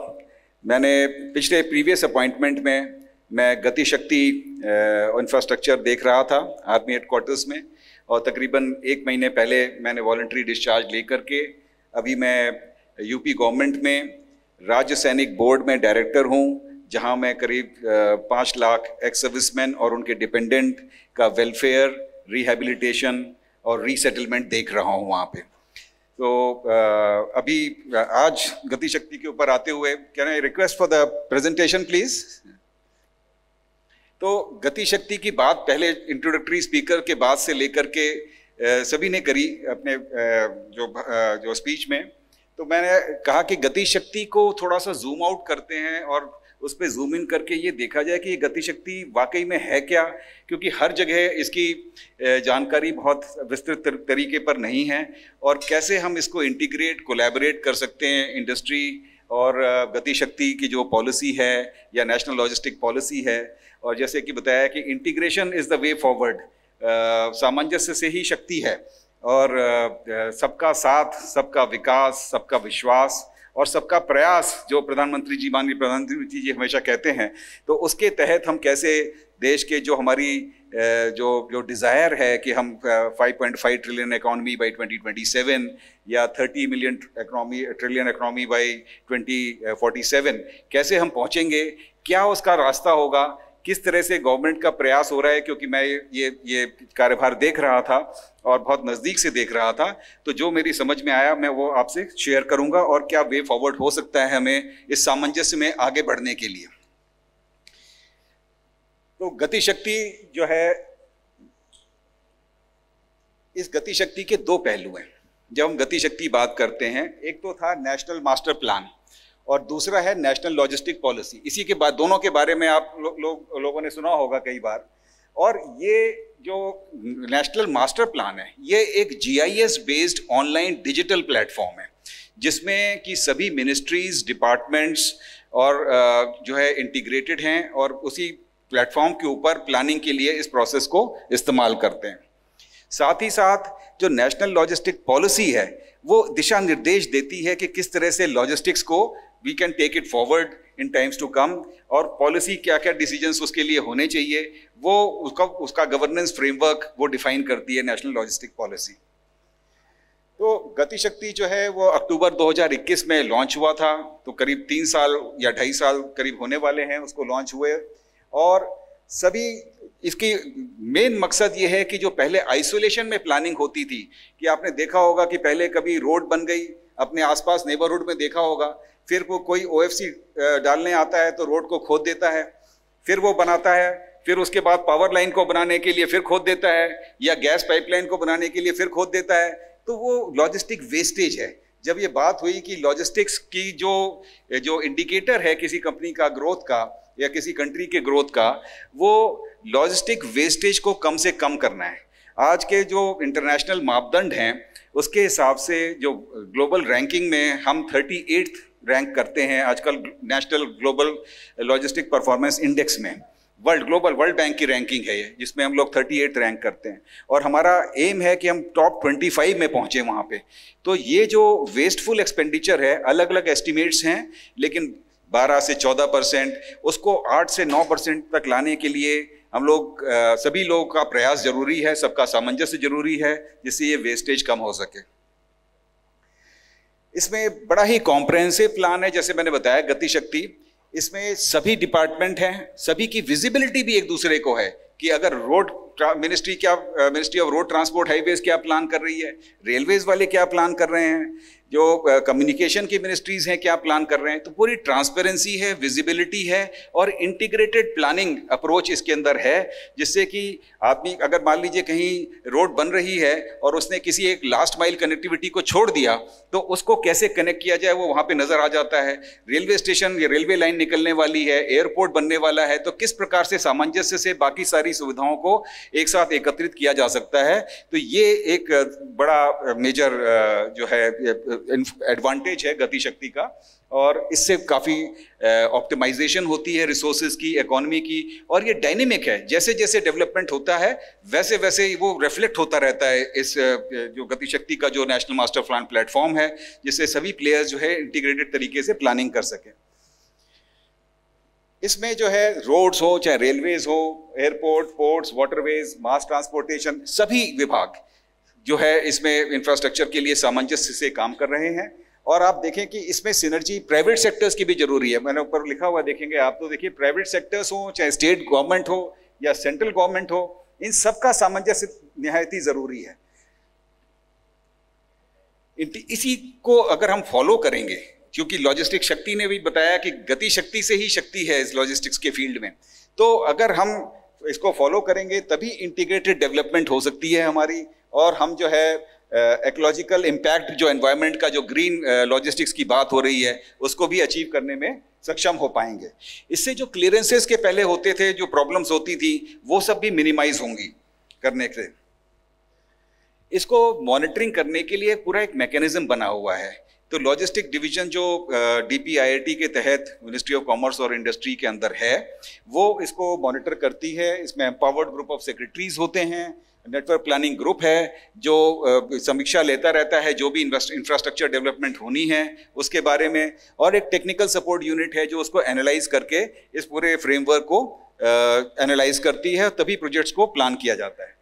मैंने पिछले प्रीवियस अपॉइंटमेंट में मैं गति शक्ति इंफ्रास्ट्रक्चर देख रहा था आर्मी हेडक्वार्टर्स में, और तकरीबन 1 महीने पहले मैंने वॉलंटरी डिस्चार्ज लेकर के अभी मैं यूपी गवर्नमेंट में राज्य सैनिक बोर्ड में डायरेक्टर हूँ, जहाँ मैं करीब 5 लाख एक्स सर्विसमैन और उनके डिपेंडेंट का वेलफेयर, रिहेबिलिटेशन और रीसेटलमेंट देख रहा हूँ वहाँ पे। तो अभी आज गति शक्ति के ऊपर आते हुए, can I request for the presentation please. तो गति शक्ति की बात पहले इंट्रोडक्टरी स्पीकर के बाद से लेकर के सभी ने करी अपने जो स्पीच में। तो मैंने कहा कि गति शक्ति को थोड़ा सा जूम आउट करते हैं और उस पर जूम इन करके ये देखा जाए कि ये गति शक्ति वाकई में है क्या, क्योंकि हर जगह इसकी जानकारी बहुत विस्तृत तरीके पर नहीं है, और कैसे हम इसको इंटीग्रेट कोलैबोरेट कर सकते हैं इंडस्ट्री और गति शक्ति की जो पॉलिसी है या नेशनल लॉजिस्टिक पॉलिसी है, और जैसे कि बताया कि integration is the way forward, सामंजस्य से ही शक्ति है, और सबका साथ, सबका विकास, सबका विश्वास और सबका प्रयास जो प्रधानमंत्री जी, माननीय प्रधानमंत्री जी हमेशा कहते हैं, तो उसके तहत हम कैसे देश के जो हमारी जो डिज़ायर है कि हम 5.5 ट्रिलियन इकोनॉमी बाई 2027 या 30 मिलियन ट्रिलियन इकोनॉमी बाई 2047 कैसे हम पहुंचेंगे, क्या उसका रास्ता होगा, किस तरह से गवर्नमेंट का प्रयास हो रहा है। क्योंकि मैं ये कार्यभार देख रहा था और बहुत नज़दीक से देख रहा था, तो जो मेरी समझ में आया मैं वो आपसे शेयर करूंगा, और क्या वे फॉरवर्ड हो सकता है हमें इस सामंजस्य में आगे बढ़ने के लिए। तो गति शक्ति जो है, इस गति शक्ति के दो पहलू हैं। जब हम गति शक्ति बात करते हैं, एक तो था नेशनल मास्टर प्लान और दूसरा है नेशनल लॉजिस्टिक पॉलिसी। इसी के बाद दोनों के बारे में आप लोगों ने सुना होगा कई बार। और ये जो नेशनल मास्टर प्लान है, ये एक GIS based online digital platform है, जिसमें कि सभी मिनिस्ट्रीज, डिपार्टमेंट्स और जो है इंटीग्रेटेड हैं और उसी प्लेटफॉर्म के ऊपर प्लानिंग के लिए इस प्रोसेस को इस्तेमाल करते हैं। साथ ही साथ जो नेशनल लॉजिस्टिक पॉलिसी है, वो दिशा निर्देश देती है कि किस तरह से लॉजिस्टिक्स को we can take it forward in times to come, और पॉलिसी क्या क्या डिसीजंस उसके लिए होने चाहिए, वो उसका गवर्नेंस फ्रेमवर्क वो डिफाइन करती है नेशनल लॉजिस्टिक पॉलिसी। तो गति शक्ति जो है वो अक्टूबर 2021 में लॉन्च हुआ था, तो करीब 3 साल या 2.5 साल करीब होने वाले हैं उसको लॉन्च हुए। और सभी इसकी मेन मकसद ये है कि जो पहले आइसोलेशन में प्लानिंग होती थी, कि आपने देखा होगा कि पहले कभी रोड बन गई, अपने आसपास नेबरहुड में देखा होगा, फिर वो कोई OFC डालने आता है तो रोड को खोद देता है, फिर वो बनाता है, फिर उसके बाद पावर लाइन को बनाने के लिए फिर खोद देता है, या गैस पाइपलाइन को बनाने के लिए फिर खोद देता है। तो वो लॉजिस्टिक वेस्टेज है। जब ये बात हुई कि लॉजिस्टिक्स की जो इंडिकेटर है किसी कंपनी का ग्रोथ का या किसी कंट्री के ग्रोथ का, वो लॉजिस्टिक वेस्टेज को कम से कम करना है। आज के जो इंटरनेशनल मापदंड हैं उसके हिसाब से जो ग्लोबल रैंकिंग में हम 38th रैंक करते हैं आजकल national global logistic performance index में। वर्ल्ड बैंक की रैंकिंग है ये, जिसमें हम लोग 38th रैंक करते हैं, और हमारा एम है कि हम टॉप 25 में पहुंचे वहाँ पे। तो ये जो वेस्टफुल एक्सपेंडिचर है, अलग अलग एस्टिमेट्स हैं, लेकिन 12 से 14%, उसको 8 से 9% तक लाने के लिए हम लोग सभी लोगों का प्रयास जरूरी है, सबका सामंजस्य जरूरी है, जिससे ये वेस्टेज कम हो सके। इसमें बड़ा ही कॉम्प्रहेंसिव प्लान है, जैसे मैंने बताया गति शक्ति। इसमें सभी डिपार्टमेंट हैं, सभी की विजिबिलिटी भी एक दूसरे को है कि अगर ministry of road transport highways क्या प्लान कर रही है, रेलवेज वाले क्या प्लान कर रहे हैं, जो कम्युनिकेशन की मिनिस्ट्रीज हैं क्या प्लान कर रहे हैं। तो पूरी ट्रांसपेरेंसी है, विजिबिलिटी है और इंटीग्रेटेड प्लानिंग अप्रोच इसके अंदर है, जिससे कि आदमी अगर मान लीजिए कहीं रोड बन रही है और उसने किसी एक लास्ट माइल कनेक्टिविटी को छोड़ दिया, तो उसको कैसे कनेक्ट किया जाए वो वहाँ पे नजर आ जाता है। रेलवे स्टेशन या रेलवे लाइन निकलने वाली है, एयरपोर्ट बनने वाला है, तो किस प्रकार से सामंजस्य से बाकी सारी सुविधाओं को एक साथ एकत्रित किया जा सकता है। तो ये एक बड़ा मेजर जो है एडवांटेज है गति शक्ति का, और इससे काफ़ी ऑप्टिमाइजेशन होती है रिसोर्सेज की, इकोनॉमी की, और ये डायनेमिक है। जैसे जैसे डेवलपमेंट होता है वैसे वैसे वो रिफ्लेक्ट होता रहता है इस जो गति शक्ति का जो नेशनल मास्टर प्लान प्लेटफॉर्म है, जिससे सभी प्लेयर्स जो है इंटीग्रेटेड तरीके से प्लानिंग कर सकें। इसमें जो है रोड्स हो, चाहे रेलवेज हो, एयरपोर्ट, पोर्ट्स, वाटरवेज, मास ट्रांसपोर्टेशन, सभी विभाग जो है इसमें इंफ्रास्ट्रक्चर के लिए सामंजस्य से काम कर रहे हैं। और आप देखें कि इसमें सिनर्जी प्राइवेट सेक्टर्स की भी जरूरी है। मैंने ऊपर लिखा हुआ देखेंगे आप, तो देखिए प्राइवेट सेक्टर्स हो, चाहे स्टेट गवर्नमेंट हो या सेंट्रल गवर्नमेंट हो, इन सबका सामंजस्य निहायत ही जरूरी है। इसी को अगर हम फॉलो करेंगे, क्योंकि लॉजिस्टिक शक्ति ने भी बताया कि गति शक्ति से ही शक्ति है इस लॉजिस्टिक्स के फील्ड में, तो अगर हम इसको फॉलो करेंगे तभी इंटीग्रेटेड डेवलपमेंट हो सकती है हमारी, और हम जो है इकोलॉजिकल इम्पैक्ट, जो एनवायरनमेंट का जो ग्रीन लॉजिस्टिक्स की बात हो रही है, उसको भी अचीव करने में सक्षम हो पाएंगे। इससे जो क्लियरेंसेस के पहले होते थे, जो प्रॉब्लम्स होती थी, वो सब भी मिनिमाइज होंगी करने से। इसको मॉनिटरिंग करने के लिए पूरा एक मैकेनिज्म बना हुआ है। तो लॉजिस्टिक डिवीजन जो DPIIT के तहत मिनिस्ट्री ऑफ कॉमर्स और इंडस्ट्री के अंदर है, वो इसको मॉनिटर करती है। इसमें एम्पावर्ड ग्रुप ऑफ सेक्रेटरीज होते हैं, नेटवर्क प्लानिंग ग्रुप है जो समीक्षा लेता रहता है जो भी इंफ्रास्ट्रक्चर डेवलपमेंट होनी है उसके बारे में, और एक टेक्निकल सपोर्ट यूनिट है जो उसको एनालाइज करके इस पूरे फ्रेमवर्क को एनालाइज करती है, तभी प्रोजेक्ट्स को प्लान किया जाता है।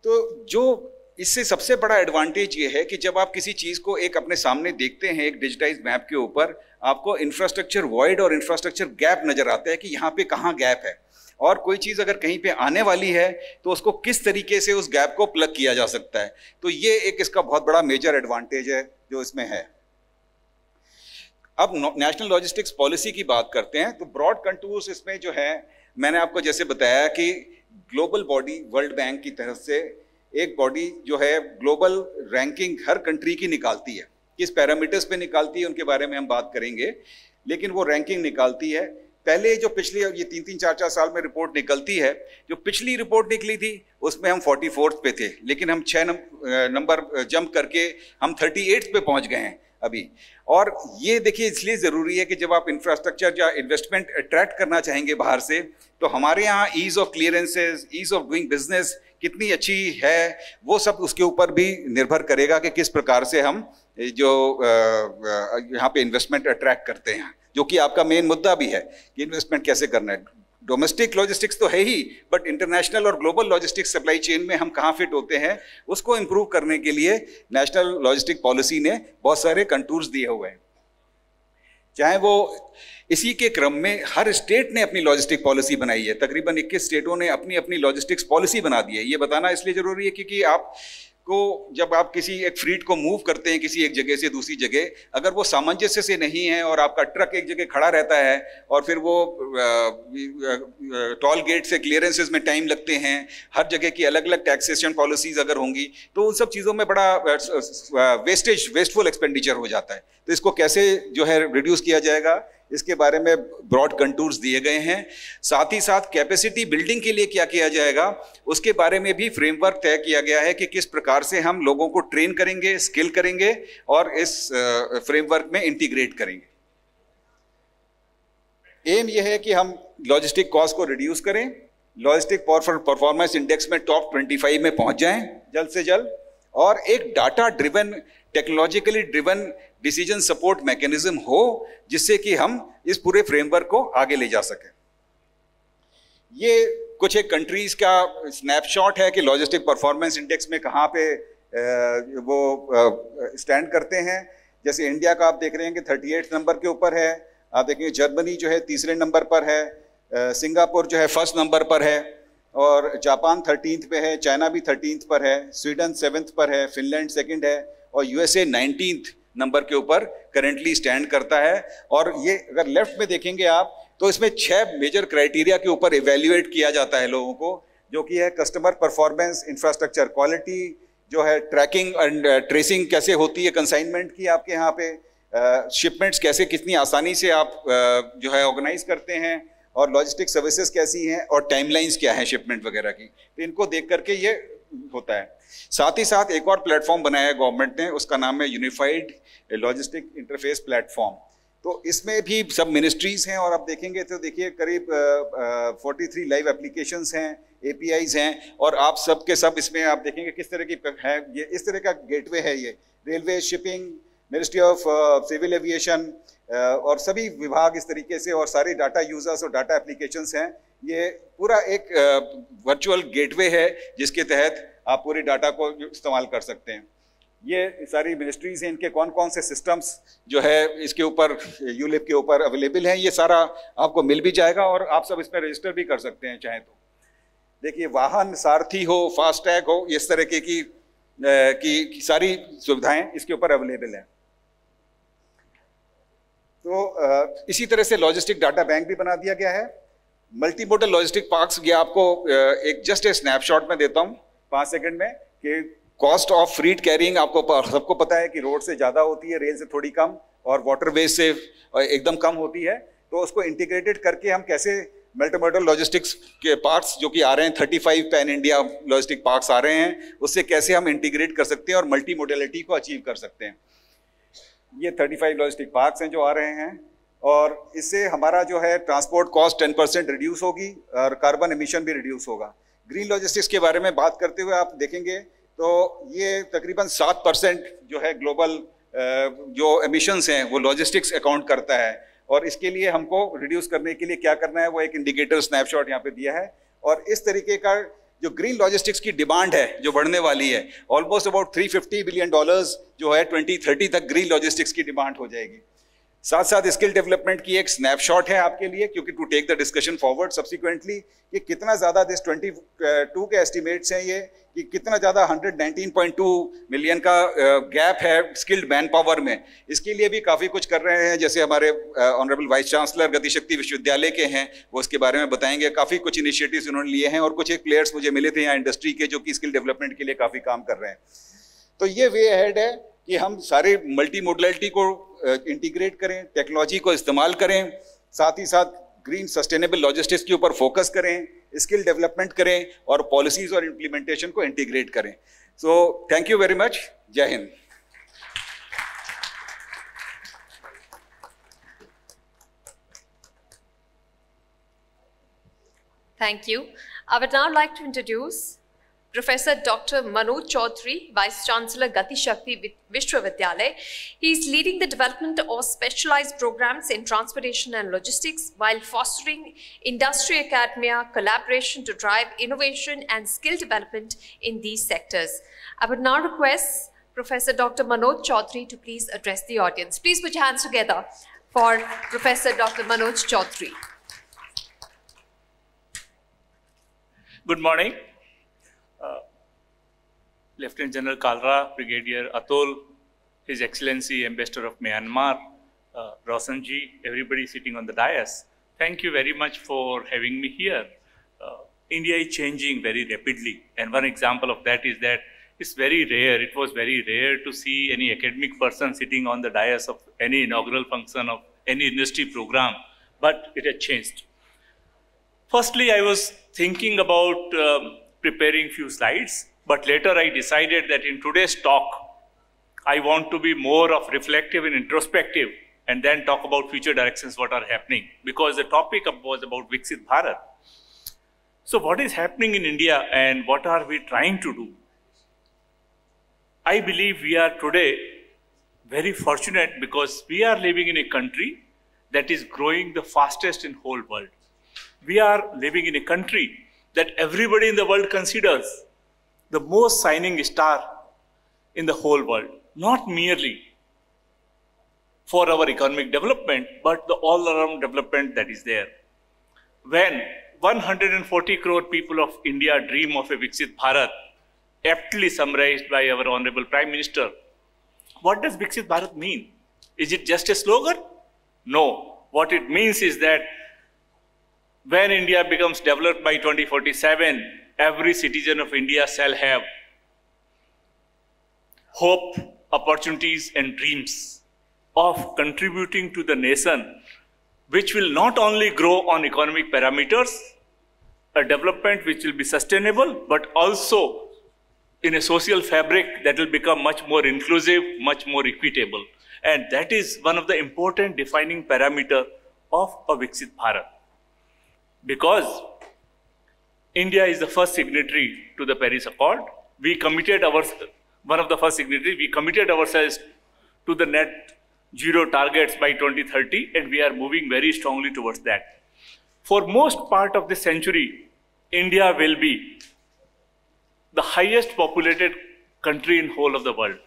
तो जो इससे सबसे बड़ा एडवांटेज ये है कि जब आप किसी चीज को एक अपने सामने देखते हैं एक डिजिटाइज मैप के ऊपर, आपको इंफ्रास्ट्रक्चर वॉइड और इंफ्रास्ट्रक्चर गैप नजर आता है कि यहाँ पे कहाँ गैप है, और कोई चीज अगर कहीं पे आने वाली है तो उसको किस तरीके से उस गैप को प्लग किया जा सकता है। तो ये एक इसका बहुत बड़ा मेजर एडवांटेज है जो इसमें है। अब नेशनल लॉजिस्टिक्स पॉलिसी की बात करते हैं, तो ब्रॉड कंटूर्स इसमें जो है, मैंने आपको जैसे बताया कि ग्लोबल बॉडी वर्ल्ड बैंक की तरफ से एक बॉडी जो है ग्लोबल रैंकिंग हर कंट्री की निकालती है, किस पैरामीटर्स पे निकालती है उनके बारे में हम बात करेंगे, लेकिन वो रैंकिंग निकालती है। पहले जो पिछली ये 3-3, 4-4 साल में रिपोर्ट निकलती है, जो पिछली रिपोर्ट निकली थी उसमें हम 44th पे थे, लेकिन हम 6 नंबर जंप करके हम 38th पे पहुंच गए हैं अभी। और ये देखिए इसलिए ज़रूरी है कि जब आप इंफ्रास्ट्रक्चर या इन्वेस्टमेंट अट्रैक्ट करना चाहेंगे बाहर से, तो हमारे यहाँ ease of clearances, ease of doing business कितनी अच्छी है, वो सब उसके ऊपर भी निर्भर करेगा कि किस प्रकार से हम जो यहाँ पे इन्वेस्टमेंट अट्रैक्ट करते हैं, जो कि आपका मेन मुद्दा भी है कि इन्वेस्टमेंट कैसे करना है। डोमेस्टिक लॉजिस्टिक्स तो है ही, बट इंटरनेशनल और ग्लोबल लॉजिस्टिक्स सप्लाई चेन में हम कहाँ फिट होते हैं, उसको इम्प्रूव करने के लिए नेशनल लॉजिस्टिक पॉलिसी ने बहुत सारे कंटूर्स दिए हुए हैं। चाहे वो इसी के क्रम में हर स्टेट ने अपनी लॉजिस्टिक पॉलिसी बनाई है, तकरीबन 21 स्टेटों ने अपनी अपनी लॉजिस्टिक्स पॉलिसी बना दी है। ये बताना इसलिए जरूरी है क्योंकि आपको जब आप किसी एक फ्रीट को मूव करते हैं किसी एक जगह से दूसरी जगह, अगर वो सामंजस्य से नहीं है और आपका ट्रक एक जगह खड़ा रहता है और फिर वो टोल गेट से क्लियरेंसेस में टाइम लगते हैं, हर जगह की अलग अलग टैक्सेशन पॉलिसीज अगर होंगी, तो उन सब चीज़ों में बड़ा वेस्टफुल एक्सपेंडिचर हो जाता है। तो इसको कैसे जो है रिड्यूस किया जाएगा, इसके बारे में ब्रॉड कंटूर्स दिए गए हैं। साथ ही साथ कैपेसिटी बिल्डिंग के लिए क्या किया जाएगा, उसके बारे में भी फ्रेमवर्क तय किया गया है कि किस प्रकार से हम लोगों को ट्रेन करेंगे, स्किल करेंगे और इस फ्रेमवर्क में इंटीग्रेट करेंगे। एम यह है कि हम लॉजिस्टिक कॉस्ट को रिड्यूस करें, लॉजिस्टिक परफॉर्मेंस इंडेक्स में टॉप 25 में पहुंच जाएं जल्द से जल्द, और एक data driven, technologically driven decision support mechanism हो जिससे कि हम इस पूरे फ्रेमवर्क को आगे ले जा सकें। ये कुछ एक कंट्रीज का स्नैपशॉट है कि लॉजिस्टिक परफॉर्मेंस इंडेक्स में कहाँ पे वो स्टैंड करते हैं। जैसे इंडिया का आप देख रहे हैं कि 38 नंबर के ऊपर है, आप देखेंगे जर्मनी जो है 3रे नंबर पर है, सिंगापुर जो है 1st नंबर पर है, और जापान 13th पे है, चाइना भी 13th पर है, स्वीडन 7th पर है, फिनलैंड 2nd है, और यूएसए 19th नंबर के ऊपर करेंटली स्टैंड करता है। और ये अगर लेफ्ट में देखेंगे आप तो इसमें 6 मेजर क्राइटेरिया के ऊपर इवेल्युएट किया जाता है लोगों को, जो कि है कस्टमर परफॉर्मेंस, इंफ्रास्ट्रक्चर क्वालिटी, जो है ट्रैकिंग एंड ट्रेसिंग कैसे होती है कंसाइनमेंट की आपके यहाँ पे, शिपमेंट्स कैसे कितनी आसानी से आप जो है ऑर्गेनाइज करते हैं, और लॉजिस्टिक सर्विसेज कैसी हैं, और टाइमलाइंस क्या है शिपमेंट वगैरह की। तो इनको देख करके ये होता है। साथ ही साथ एक और प्लेटफॉर्म बनाया है गवर्नमेंट ने, उसका नाम है यूनिफाइड लॉजिस्टिक इंटरफेस प्लेटफॉर्म। तो इसमें भी सब मिनिस्ट्रीज हैं, और आप देखेंगे तो देखिए करीब 43 लाइव एप्लीकेशंस हैं, APIs हैं, और आप सब के सब इसमें आप देखेंगे किस तरह की है। ये इस तरह का गेटवे है, ये railway, shipping, ministry of civil aviation और सभी विभाग इस तरीके से, और सारे डाटा यूजर्स और डाटा एप्लीकेशंस हैं। ये पूरा एक वर्चुअल गेटवे है जिसके तहत आप पूरे डाटा को इस्तेमाल कर सकते हैं। ये सारी मिनिस्ट्रीज हैं, इनके कौन कौन से सिस्टम्स जो है इसके ऊपर यूलिप के ऊपर अवेलेबल हैं, ये सारा आपको मिल भी जाएगा, और आप सब इसमें रजिस्टर भी कर सकते हैं चाहे तो। देखिए वाहन, सारथी हो, फास्टैग हो, इस तरह की सारी सुविधाएं इसके ऊपर अवेलेबल हैं। तो इसी तरह से लॉजिस्टिक डाटा बैंक भी बना दिया गया है। मल्टी मोडल लॉजिस्टिक पार्क्स, ये आपको एक जस्ट ए स्नैपशॉट में देता हूँ 5 सेकंड में, कि कॉस्ट ऑफ फ्रीट कैरिंग आपको सबको पता है कि रोड से ज़्यादा होती है, रेल से थोड़ी कम, और वाटरवेज से एकदम कम होती है। तो उसको इंटीग्रेटेड करके हम कैसे मल्टीमोडल लॉजिस्टिक्स के पार्क्स जो कि आ रहे हैं, 35 पैन इंडिया लॉजिस्टिक पार्क्स आ रहे हैं, उससे कैसे हम इंटीग्रेट कर सकते हैं और मल्टी मोडेलिटी को अचीव कर सकते हैं। ये 35 लॉजिस्टिक पार्क्स हैं जो आ रहे हैं, और इससे हमारा जो है ट्रांसपोर्ट कॉस्ट 10% रिड्यूस होगी और कार्बन एमिशन भी रिड्यूस होगा। ग्रीन लॉजिस्टिक्स के बारे में बात करते हुए आप देखेंगे तो ये तकरीबन 7% जो है ग्लोबल जो एमिशंस हैं वो लॉजिस्टिक्स अकाउंट करता है, और इसके लिए हमको रिड्यूस करने के लिए क्या करना है वो एक इंडिकेटर स्नैपशॉट यहाँ पे दिया है। और इस तरीके का जो ग्रीन लॉजिस्टिक्स की डिमांड है जो बढ़ने वाली है, ऑलमोस्ट अबाउट $350 बिलियन जो है 2030 तक ग्रीन लॉजिस्टिक्स की डिमांड हो जाएगी। साथ साथ स्किल डेवलपमेंट की एक स्नैपशॉट है आपके लिए, क्योंकि to take the discussion forward subsequently कि कितना ज़्यादा दिस 22 के एस्टिमेट्स हैं ये कि कितना ज़्यादा 119.2 मिलियन का गैप है स्किल्ड मैन पावर में। इसके लिए भी काफ़ी कुछ कर रहे हैं, जैसे हमारे ऑनरेबल वाइस चांसलर गतिशक्ति विश्वविद्यालय के हैं, वो इसके बारे में बताएंगे। काफ़ी कुछ इनिशिएटिव्स उन्होंने लिए हैं, और कुछ एक प्लेयर्स मुझे मिले थे यहाँ इंडस्ट्री के जो कि स्किल डेवलपमेंट के लिए काफ़ी काम कर रहे हैं। तो ये वे अहेड है कि हम सारे मल्टी मोडलिटी को इंटीग्रेट करें, टेक्नोलॉजी को इस्तेमाल करें, साथ ही साथ ग्रीन सस्टेनेबल लॉजिस्टिक्स के ऊपर फोकस करें, स्किल डेवलपमेंट करें और पॉलिसीज और इम्प्लीमेंटेशन को इंटीग्रेट करें। So thank you very much. जय Hind. Thank you. I would now like to introduce Professor Dr. Manoj Chaudhary, Vice Chancellor Gati Shakti Vishwavidyalaya. He is leading the development of specialized programs in transportation and logistics while fostering industry academia collaboration to drive innovation and skill development in these sectors. I would now request Professor Dr. Manoj Chaudhary to please address the audience. Please put your hands together for Professor Dr. Manoj Chaudhary. Good morning. Lieutenant General Kalra, Brigadier Atul, His Excellency Ambassador of Myanmar, Roshanji, everybody sitting on the dais. Thank you very much for having me here. India is changing very rapidly, and one example of that is that it's very rare, it was very rare to see any academic person sitting on the dais of any inaugural function of any industry program, but it has changed. Firstly, I was thinking about preparing few slides, but later I decided that in today's talk, I want to be more of reflective and introspective and then talk about future directions, what are happening, because the topic was about Viksit Bharat. So what is happening in India and what are we trying to do? I believe we are today very fortunate because we are living in a country that is growing the fastest in whole world. We are living in a country that everybody in the world considers the most shining star in the whole world, not merely for our economic development, but the all-around development that is there. When 140 crore people of India dream of a Viksit Bharat, aptly summarized by our Honorable Prime Minister, what does Viksit Bharat mean? Is it just a slogan? No. What it means is that when India becomes developed by 2047, every citizen of India shall have hope, opportunities, and dreams of contributing to the nation, which will not only grow on economic parameters, a development which will be sustainable, but also in a social fabric that will become much more inclusive, much more equitable. And that is one of the important defining parameters of a Viksit Bharat. Because India is the first signatory to the Paris Accord. We committed one of the first signatories, we committed ourselves to the net zero targets by 2030, and we are moving very strongly towards that. For most part of this century, India will be the highest populated country in whole of the world.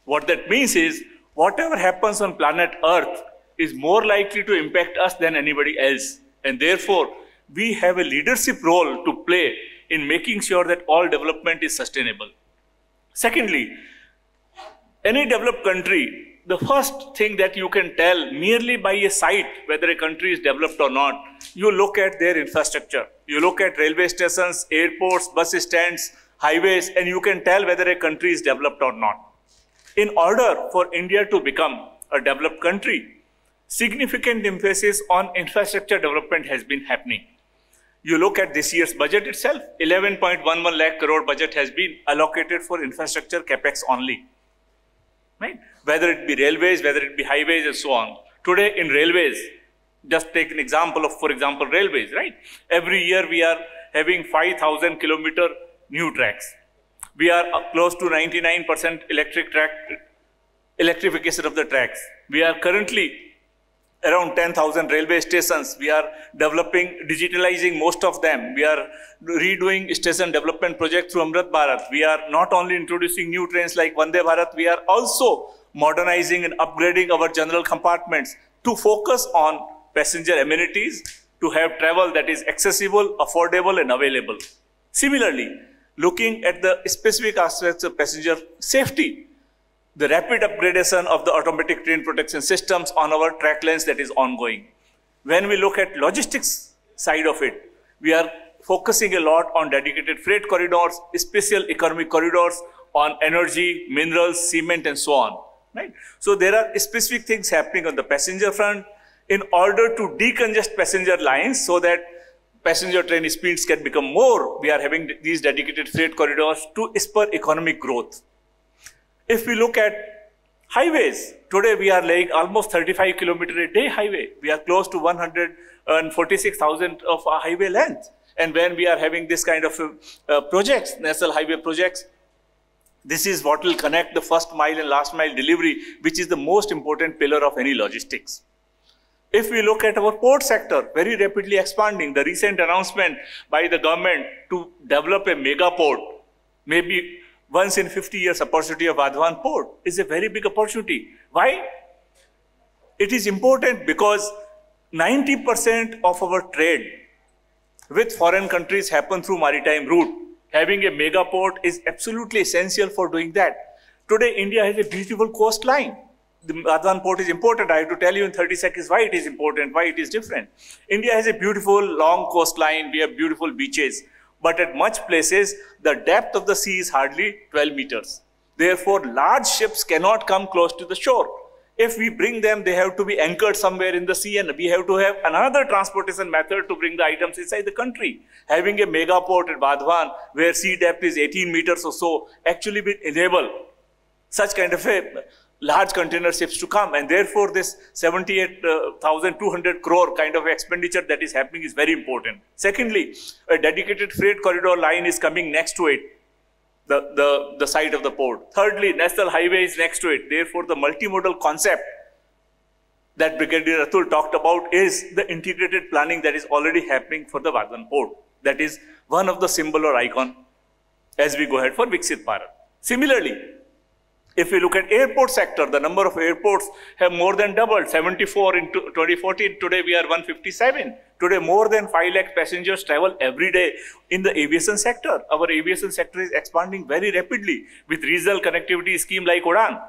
What that means is, whatever happens on planet Earth is more likely to impact us than anybody else. And therefore, we have a leadership role to play in making sure that all development is sustainable. Secondly, any developed country, the first thing that you can tell merely by a sight whether a country is developed or not, you look at their infrastructure. You look at railway stations, airports, bus stands, highways, and you can tell whether a country is developed or not. In order for India to become a developed country, significant emphasis on infrastructure development has been happening. You look at this year's budget itself, 11.11 lakh crore budget has been allocated for infrastructure capex only, right? Whether it be railways, whether it be highways and so on. Today in railways, just take an example of, for example, railways, right? Every year we are having 5,000 kilometer new tracks. We are close to 99% electrification of the tracks. We are currently around 10,000 railway stations. We are developing, digitalizing most of them. We are redoing station development project through Amrit Bharat. We are not only introducing new trains like Vande Bharat, we are also modernizing and upgrading our general compartments to focus on passenger amenities, to have travel that is accessible, affordable and available. Similarly, looking at the specific aspects of passenger safety, the rapid upgradation of the automatic train protection systems on our track lanes that is ongoing. When we look at logistics side of it, we are focusing a lot on dedicated freight corridors, special economic corridors, on energy, minerals, cement and so on, right? So there are specific things happening on the passenger front in order to decongest passenger lines so that passenger train speeds can become more. We are having these dedicated freight corridors to spur economic growth. If we look at highways, today we are laying almost 35 kilometer a day highway. We are close to 146,000 of our highway length. And when we are having this kind of projects, national highway projects, this is what will connect the first mile and last mile delivery, which is the most important pillar of any logistics. If we look at our port sector, very rapidly expanding, the recent announcement by the government to develop a mega port, maybe once in 50 years opportunity of Vadhavan port is a very big opportunity. Why? It is important because 90% of our trade with foreign countries happen through maritime route. Having a mega port is absolutely essential for doing that. Today, India has a beautiful coastline. The Vadhavan port is important. I have to tell you in 30 seconds why it is important, why it is different. India has a beautiful long coastline. We have beautiful beaches. But at much places, the depth of the sea is hardly 12 meters. Therefore, large ships cannot come close to the shore. If we bring them, they have to be anchored somewhere in the sea and we have to have another transportation method to bring the items inside the country. Having a mega port at Vadhavan, where sea depth is 18 meters or so, actually will enable such kind of a large container ships to come, and therefore this 78,200 crore kind of expenditure that is happening is very important. Secondly, a dedicated freight corridor line is coming next to it, the site of the port. Thirdly, national highway is next to it. Therefore, the multimodal concept that Brigadier Atul talked about is the integrated planning that is already happening for the Vadhavan port. That is one of the symbol or icon as we go ahead for Viksit Bharat. Similarly, if we look at airport sector, the number of airports have more than doubled, 74 in 2014. Today we are 157. Today more than 5 lakh passengers travel every day in the aviation sector. Our aviation sector is expanding very rapidly with regional connectivity scheme like UDAN.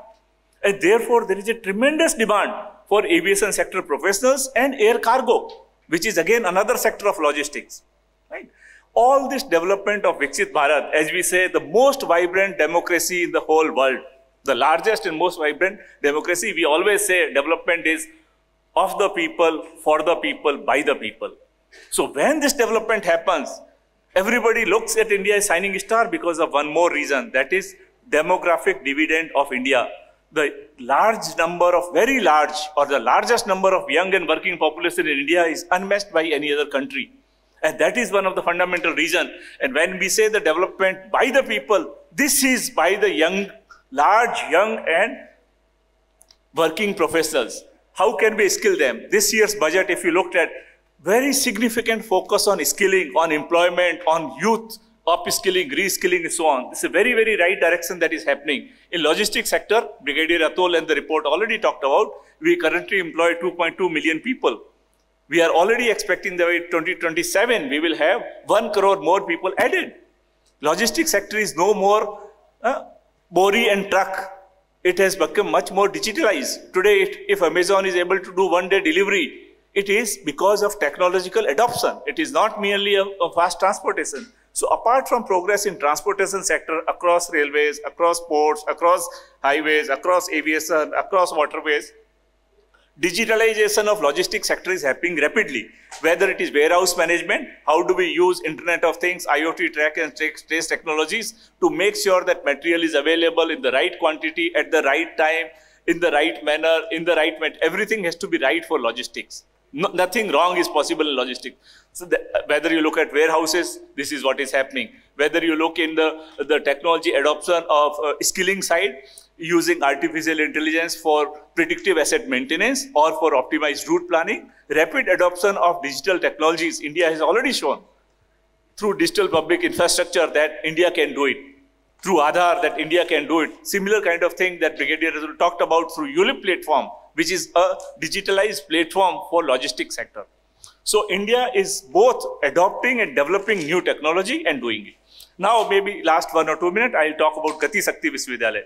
And therefore there is a tremendous demand for aviation sector professionals and air cargo, which is again another sector of logistics, right? All this development of Viksit Bharat, as we say, the most vibrant democracy in the whole world, the largest and most vibrant democracy. We always say development is of the people, for the people, by the people. So when this development happens, everybody looks at India as shining star because of one more reason, that is demographic dividend of India. The large number of, very large, or the largest number of young and working population in India is unmatched by any other country. And that is one of the fundamental reasons. And when we say the development by the people, this is by the young, large, young and working professionals. How can we skill them? This year's budget, if you looked at, very significant focus on skilling, on employment, on youth, upskilling, reskilling and so on. It's a very, very right direction that is happening. In logistics sector, Brigadier Atul and the report already talked about, we currently employ 2.2 million people. We are already expecting that by 2027, we will have 1 crore more people added. Logistics sector is no more Bori and truck. It has become much more digitalized. Today, if Amazon is able to do one-day delivery, it is because of technological adoption. It is not merely a fast transportation. So apart from progress in transportation sector, across railways, across ports, across highways, across aviation, across waterways, Digitalization of logistics sector is happening rapidly. Whether it is warehouse management, how do we use Internet of Things, IoT track and trace technologies to make sure that material is available in the right quantity, at the right time, in the right manner, everything has to be right for logistics. Nothing wrong is possible in logistics. So whether you look at warehouses, this is what is happening. Whether you look in the technology adoption of skilling side, using artificial intelligence for predictive asset maintenance or for optimized route planning, rapid adoption of digital technologies. India has already shown through digital public infrastructure that India can do it. Through Aadhaar that India can do it. Similar kind of thing that Brigadier Rasool talked about through ULIP platform, which is a digitalized platform for logistics sector. So India is both adopting and developing new technology and doing it. Now maybe last 1 or 2 minutes, I'll talk about Gati Shakti Vishwavidyalaya.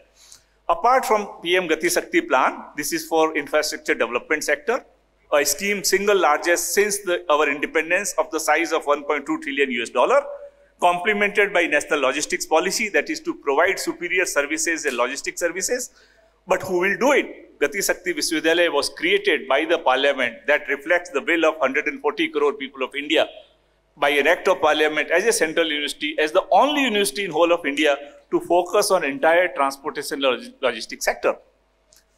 Apart from PM Gati Shakti plan, this is for infrastructure development sector, a scheme single largest since our independence of the size of $1.2 trillion, complemented by national logistics policy, that is to provide superior services and logistics services. But who will do it? Gati Shakti Vishwavidyalaya was created by the parliament that reflects the will of 140 crore people of India by an act of parliament as a central university, as the only university in whole of India to focus on entire transportation logistics sector.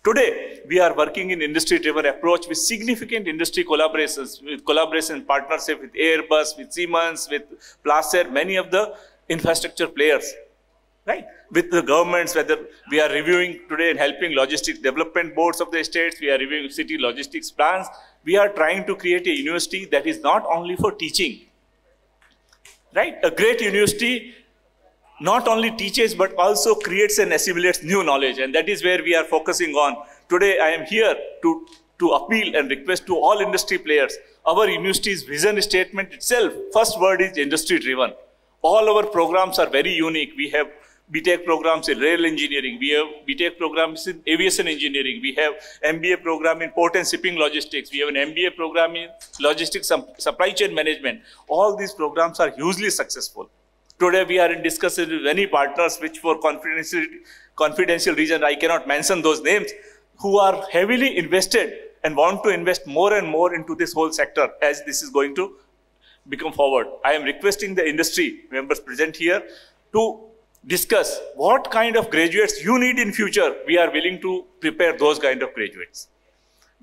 Today, we are working in industry-driven approach with significant industry collaborations, with collaboration partnership with Airbus, with Siemens, with Placer, many of the infrastructure players, right? With the governments, whether we are reviewing today and helping logistics development boards of the states, we are reviewing city logistics plans. We are trying to create a university that is not only for teaching, right? A great university not only teaches, but also creates and assimilates new knowledge. And that is where we are focusing on. Today, I am here to appeal and request to all industry players. Our university's vision statement itself, first word is industry driven. All our programs are very unique. We have BTech programs in rail engineering. We have BTech programs in aviation engineering. We have MBA program in port and shipping logistics. We have an MBA program in logistics supply chain management. All these programs are hugely successful. Today we are in discussion with many partners, which for confidential reason I cannot mention those names, who are heavily invested and want to invest more and more into this whole sector as this is going to become forward. I am requesting the industry members present here to discuss what kind of graduates you need in future. We are willing to prepare those kind of graduates.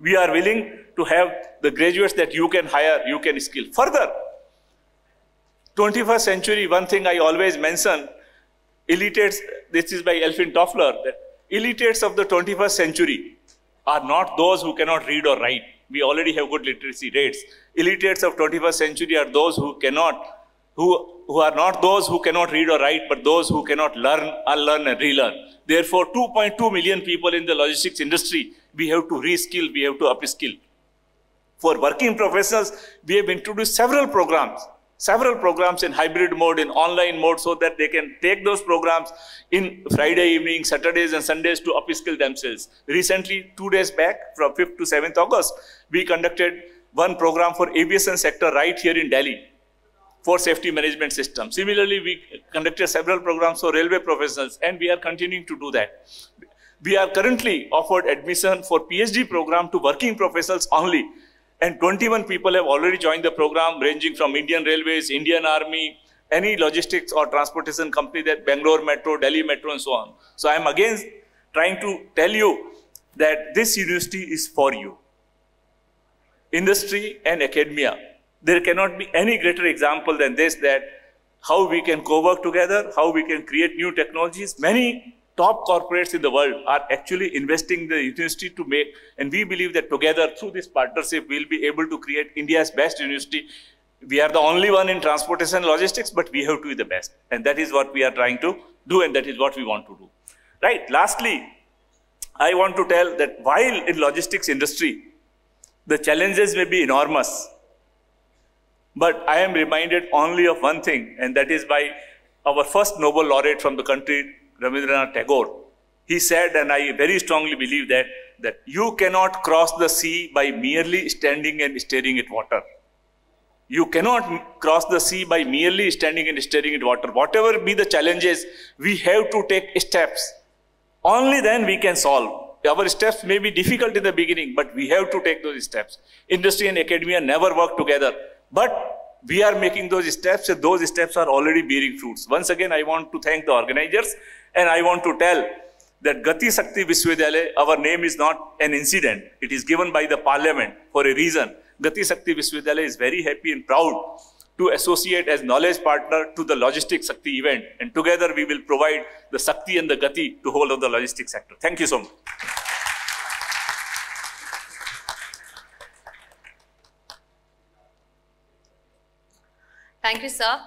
We are willing to have the graduates that you can hire, you can skill. Further, 21st century, one thing I always mention, elitates, this is by Elfin Toffler, that elitates of the 21st century are not those who cannot read or write. We already have good literacy rates. Elitates of 21st century are those who are not those who cannot read or write, but those who cannot learn, unlearn and relearn. Therefore, 2.2 million people in the logistics industry, we have to reskill, we have to upskill. For working professionals, we have introduced several programs in hybrid mode, in online mode, so that they can take those programs in Friday evening, Saturdays and Sundays to upskill themselves. Recently, 2 days back, from 5th to 7th August, we conducted one program for aviation sector right here in Delhi for safety management system. Similarly, we conducted several programs for railway professionals, and we are continuing to do that. We are currently offered admission for PhD program to working professionals only. And 21 people have already joined the program, ranging from Indian Railways, Indian Army, any logistics or transportation company, that Bangalore Metro, Delhi Metro, and so on. So I am again trying to tell you that this university is for you. Industry and academia. There cannot be any greater example than this, that how we can co-work together, how we can create new technologies. Many top corporates in the world are actually investing in the university to make, and we believe that together through this partnership, we'll be able to create India's best university. We are the only one in transportation and logistics, but we have to be the best. And that is what we are trying to do, and that is what we want to do. Right? Lastly, I want to tell that while in logistics industry, the challenges may be enormous, but I am reminded only of one thing, and that is by our first Nobel laureate from the country, Rabindranath Tagore. He said, and I very strongly believe that you cannot cross the sea by merely standing and staring at water. You cannot cross the sea by merely standing and staring at water. Whatever be the challenges, we have to take steps. Only then we can solve. Our steps may be difficult in the beginning, but we have to take those steps. Industry and academia never work together, but we are making those steps, and those steps are already bearing fruits. Once again, I want to thank the organizers, and I want to tell that Gati Shakti Vishwavidyalaya, our name is not an incident. It is given by the parliament for a reason. Gati Shakti Vishwavidyalaya is very happy and proud to associate as knowledge partner to the Logistics Shakti event. And together we will provide the Shakti and the Gati to whole of the logistics sector. Thank you so much. Thank you, sir.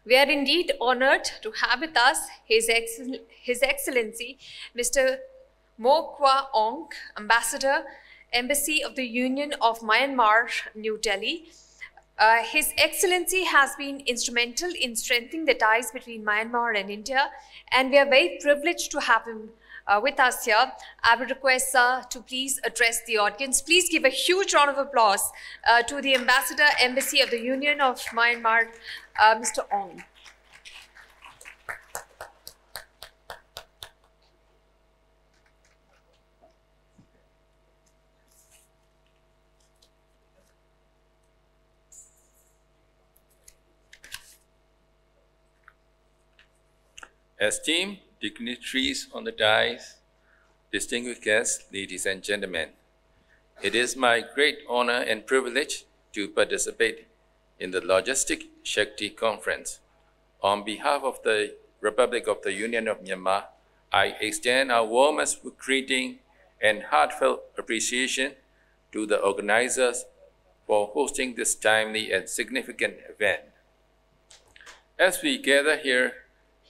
We are indeed honored to have with us His Excellency, Mr. Mo Kwa Ong, Ambassador, Embassy of the Union of Myanmar, New Delhi. His Excellency has been instrumental in strengthening the ties between Myanmar and India, and we are very privileged to have him with us here. I would request sir to please address the audience. Please give a huge round of applause to the Ambassador, Embassy of the Union of Myanmar, Mr. Ong. Esteemed dignitaries on the dais, distinguished guests, ladies and gentlemen, it is my great honor and privilege to participate in the Logistic Shakti Conference. On behalf of the Republic of the Union of Myanmar, I extend our warmest greeting and heartfelt appreciation to the organizers for hosting this timely and significant event. As we gather here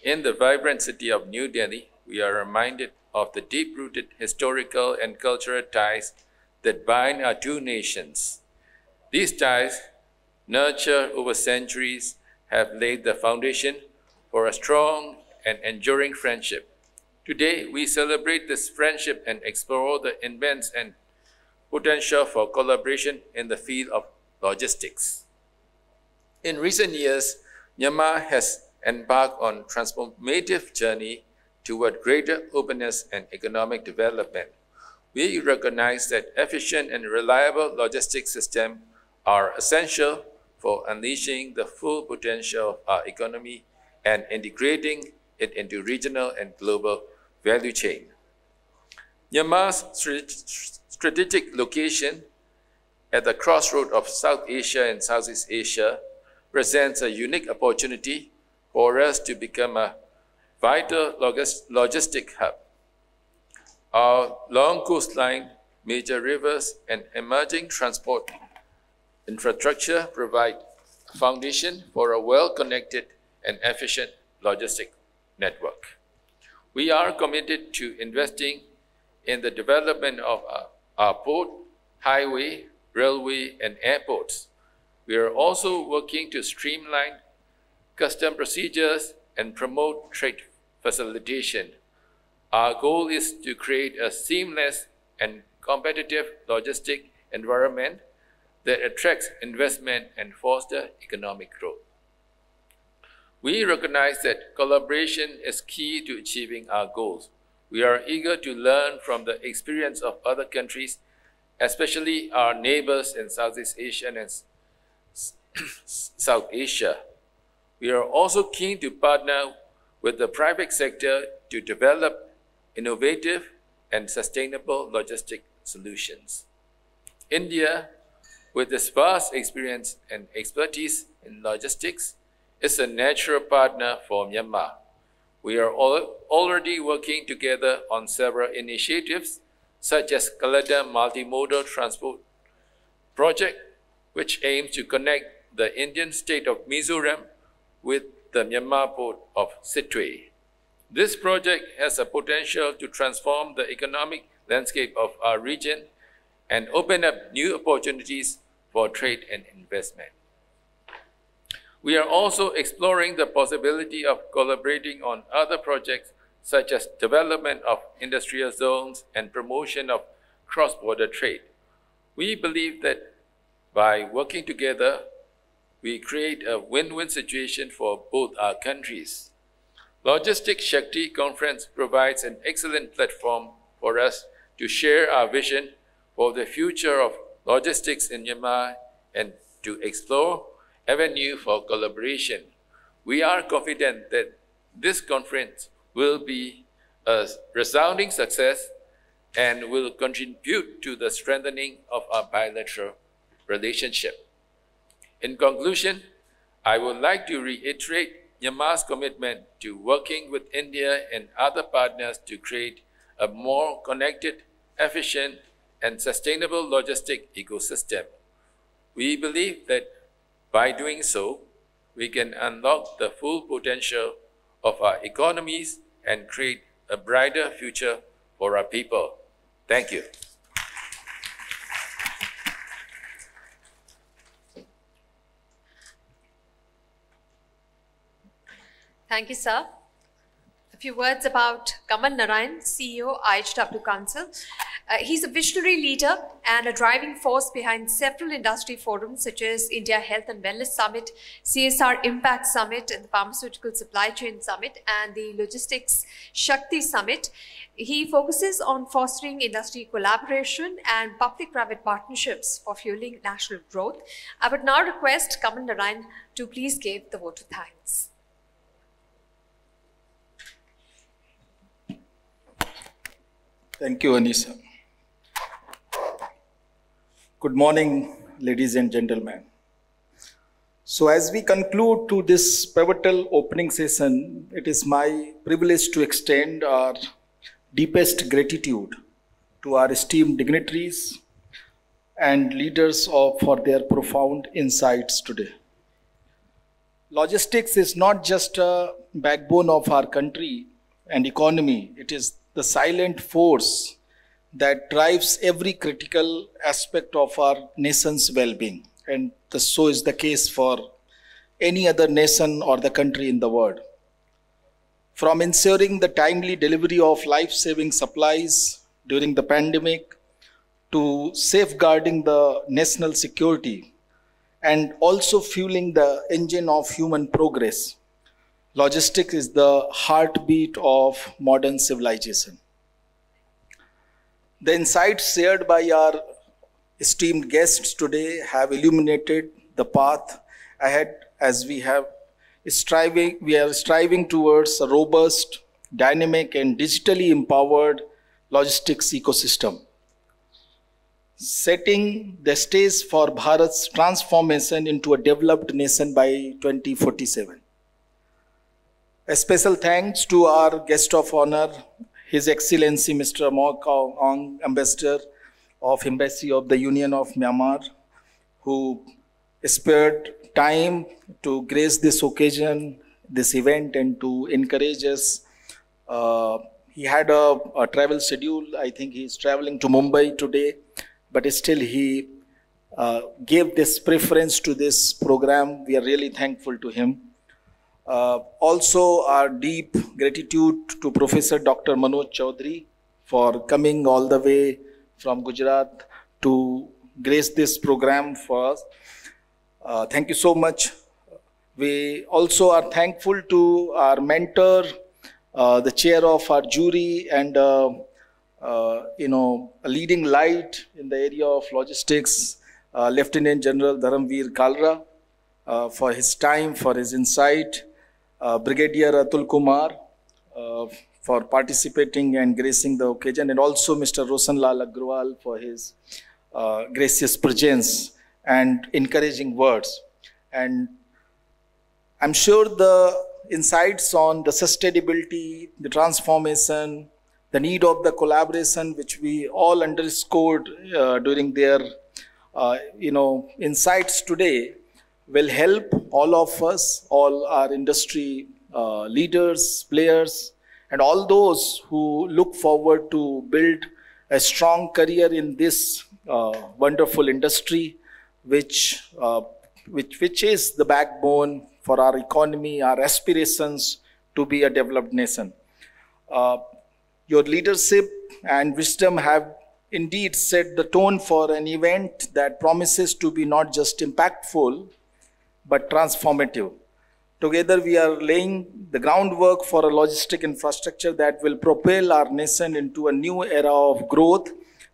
in the vibrant city of New Delhi, we are reminded of the deep-rooted historical and cultural ties that bind our two nations. These ties, nurtured over centuries, have laid the foundation for a strong and enduring friendship. Today, we celebrate this friendship and explore the immense and potential for collaboration in the field of logistics. In recent years, Myanmar has embarked on a transformative journey toward greater openness and economic development. We recognize that efficient and reliable logistics systems are essential for unleashing the full potential of our economy and integrating it into regional and global value chain. Myanmar's strategic location at the crossroad of South Asia and Southeast Asia presents a unique opportunity for us to become a vital logistic hub. Our long coastline, major rivers, and emerging transport infrastructure provide a foundation for a well-connected and efficient logistic network. We are committed to investing in the development of our port, highway, railway, and airports. We are also working to streamline custom procedures and promote trade facilitation. Our goal is to create a seamless and competitive logistic environment that attracts investment and fosters economic growth. We recognize that collaboration is key to achieving our goals. We are eager to learn from the experience of other countries, especially our neighbors in Southeast Asia and South Asia. We are also keen to partner with the private sector to develop innovative and sustainable logistic solutions. India, with its vast experience and expertise in logistics, is a natural partner for Myanmar. We are already working together on several initiatives, such as Kalada Multimodal Transport Project, which aims to connect the Indian state of Mizoram with the Myanmar port of Sittwe. This project has a potential to transform the economic landscape of our region and open up new opportunities for trade and investment. We are also exploring the possibility of collaborating on other projects such as development of industrial zones and promotion of cross-border trade. We believe that by working together, we create a win-win situation for both our countries. Logistic Shakti Conference provides an excellent platform for us to share our vision for the future of logistics in Myanmar and to explore avenue for collaboration. We are confident that this conference will be a resounding success and will contribute to the strengthening of our bilateral relationship. In conclusion, I would like to reiterate Myanmar's commitment to working with India and other partners to create a more connected, efficient, and sustainable logistic ecosystem. We believe that by doing so, we can unlock the full potential of our economies and create a brighter future for our people. Thank you. Thank you, sir. A few words about Kamal Narayan, CEO, IHW Council. He's a visionary leader and a driving force behind several industry forums such as India Health and Wellness Summit, CSR Impact Summit, and the Pharmaceutical Supply Chain Summit, and the Logistics Shakti Summit. He focuses on fostering industry collaboration and public-private partnerships for fueling national growth. I would now request Kamal Narayan to please give the vote of thanks. Thank you, Anisa. Good morning, ladies and gentlemen. So as we conclude to this pivotal opening session, it is my privilege to extend our deepest gratitude to our esteemed dignitaries and leaders for their profound insights today. Logistics is not just a backbone of our country and economy, it is the silent force that drives every critical aspect of our nation's well-being. And so is the case for any other nation or the country in the world. From ensuring the timely delivery of life-saving supplies during the pandemic to safeguarding the national security and also fueling the engine of human progress, logistics is the heartbeat of modern civilization. The insights shared by our esteemed guests today have illuminated the path ahead as we are striving towards a robust, dynamic, and digitally empowered logistics ecosystem, setting the stage for Bharat's transformation into a developed nation by 2047. A special thanks to our guest of honor, His Excellency Mr. Moh Kao Ong, Ambassador of Embassy of the Union of Myanmar, who spared time to grace this occasion, this event, and to encourage us. He had a travel schedule. I think he's traveling to Mumbai today, but still he gave this preference to this program. We are really thankful to him. Also, our deep gratitude to Professor Dr. Manoj Chaudhary for coming all the way from Gujarat to grace this program for us. Thank you so much. We also are thankful to our mentor, the chair of our jury, and a leading light in the area of logistics, Lieutenant General Dharamveer Kalra, for his time, for his insight. Brigadier Atul Kumar for participating and gracing the occasion, and also Mr. Roshan Lal Agrawal for his gracious presence and encouraging words. And I'm sure the insights on the sustainability, the transformation, the need of the collaboration, which we all underscored during their insights today, will help all of us, all our industry leaders, players, and all those who look forward to build a strong career in this wonderful industry, which is the backbone for our economy, our aspirations to be a developed nation. Your leadership and wisdom have indeed set the tone for an event that promises to be not just impactful, but transformative. Together we are laying the groundwork for a logistic infrastructure that will propel our nation into a new era of growth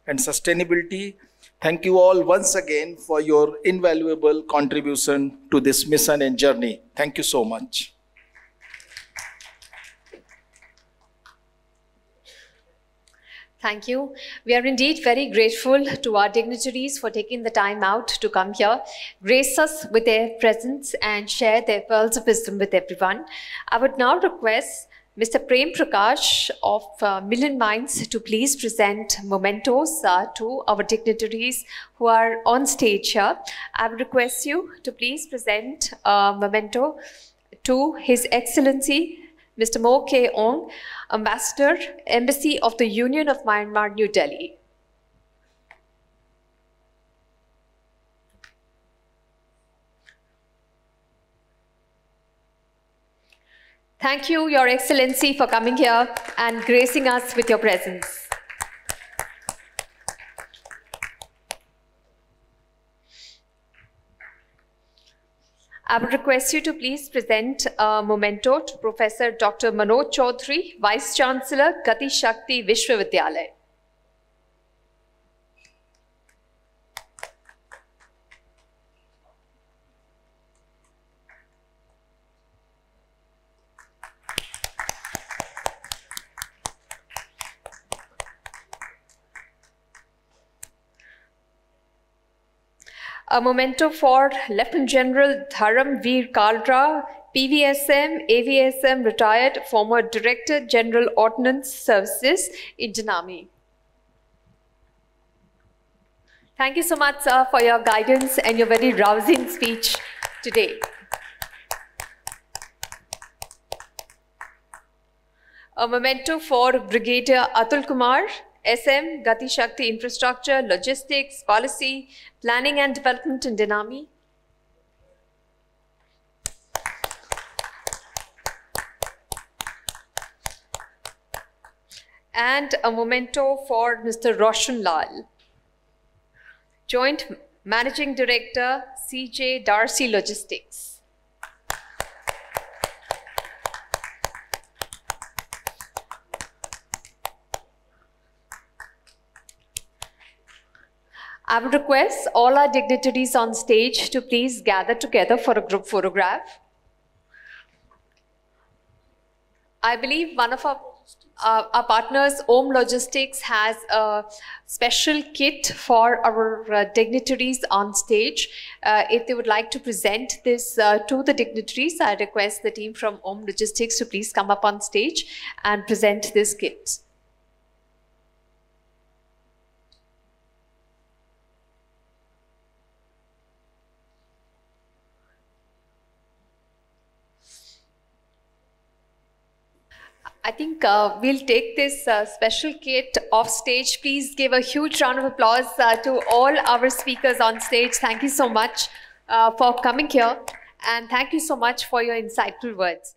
and sustainability. Thank you all once again for your invaluable contribution to this mission and journey. Thank you so much. Thank you. We are indeed very grateful to our dignitaries for taking the time out to come here, grace us with their presence and share their pearls of wisdom with everyone. I would now request Mr. Prem Prakash of Million Minds to please present mementos to our dignitaries who are on stage here. I would request you to please present a memento to His Excellency Mr. Mo K. Ong, Ambassador, Embassy of the Union of Myanmar, New Delhi. Thank you, Your Excellency, for coming here and gracing us with your presence. I would request you to please present a memento to Professor Dr. Manoj Chaudhary, Vice Chancellor, Gati Shakti Vishwavidyalaya. A memento for Lieutenant General Dharam Veer Kalra, PVSM, AVSM, retired, former Director General Ordnance Services, Indian Army. Thank you so much, sir, for your guidance and your very rousing speech today. A memento for Brigadier Atul Kumar, SM, Gati Shakti Infrastructure, Logistics, Policy, Planning and Development, Indian Army. And a memento for Mr. Roshan Lal, Joint Managing Director, CJ Darcy Logistics. I would request all our dignitaries on stage to please gather together for a group photograph. I believe one of our partners, Om Logistics, has a special kit for our dignitaries on stage. If they would like to present this to the dignitaries, I request the team from Om Logistics to please come up on stage and present this kit. I think we'll take this special kit off stage. Please give a huge round of applause to all our speakers on stage. Thank you so much for coming here, and thank you so much for your insightful words.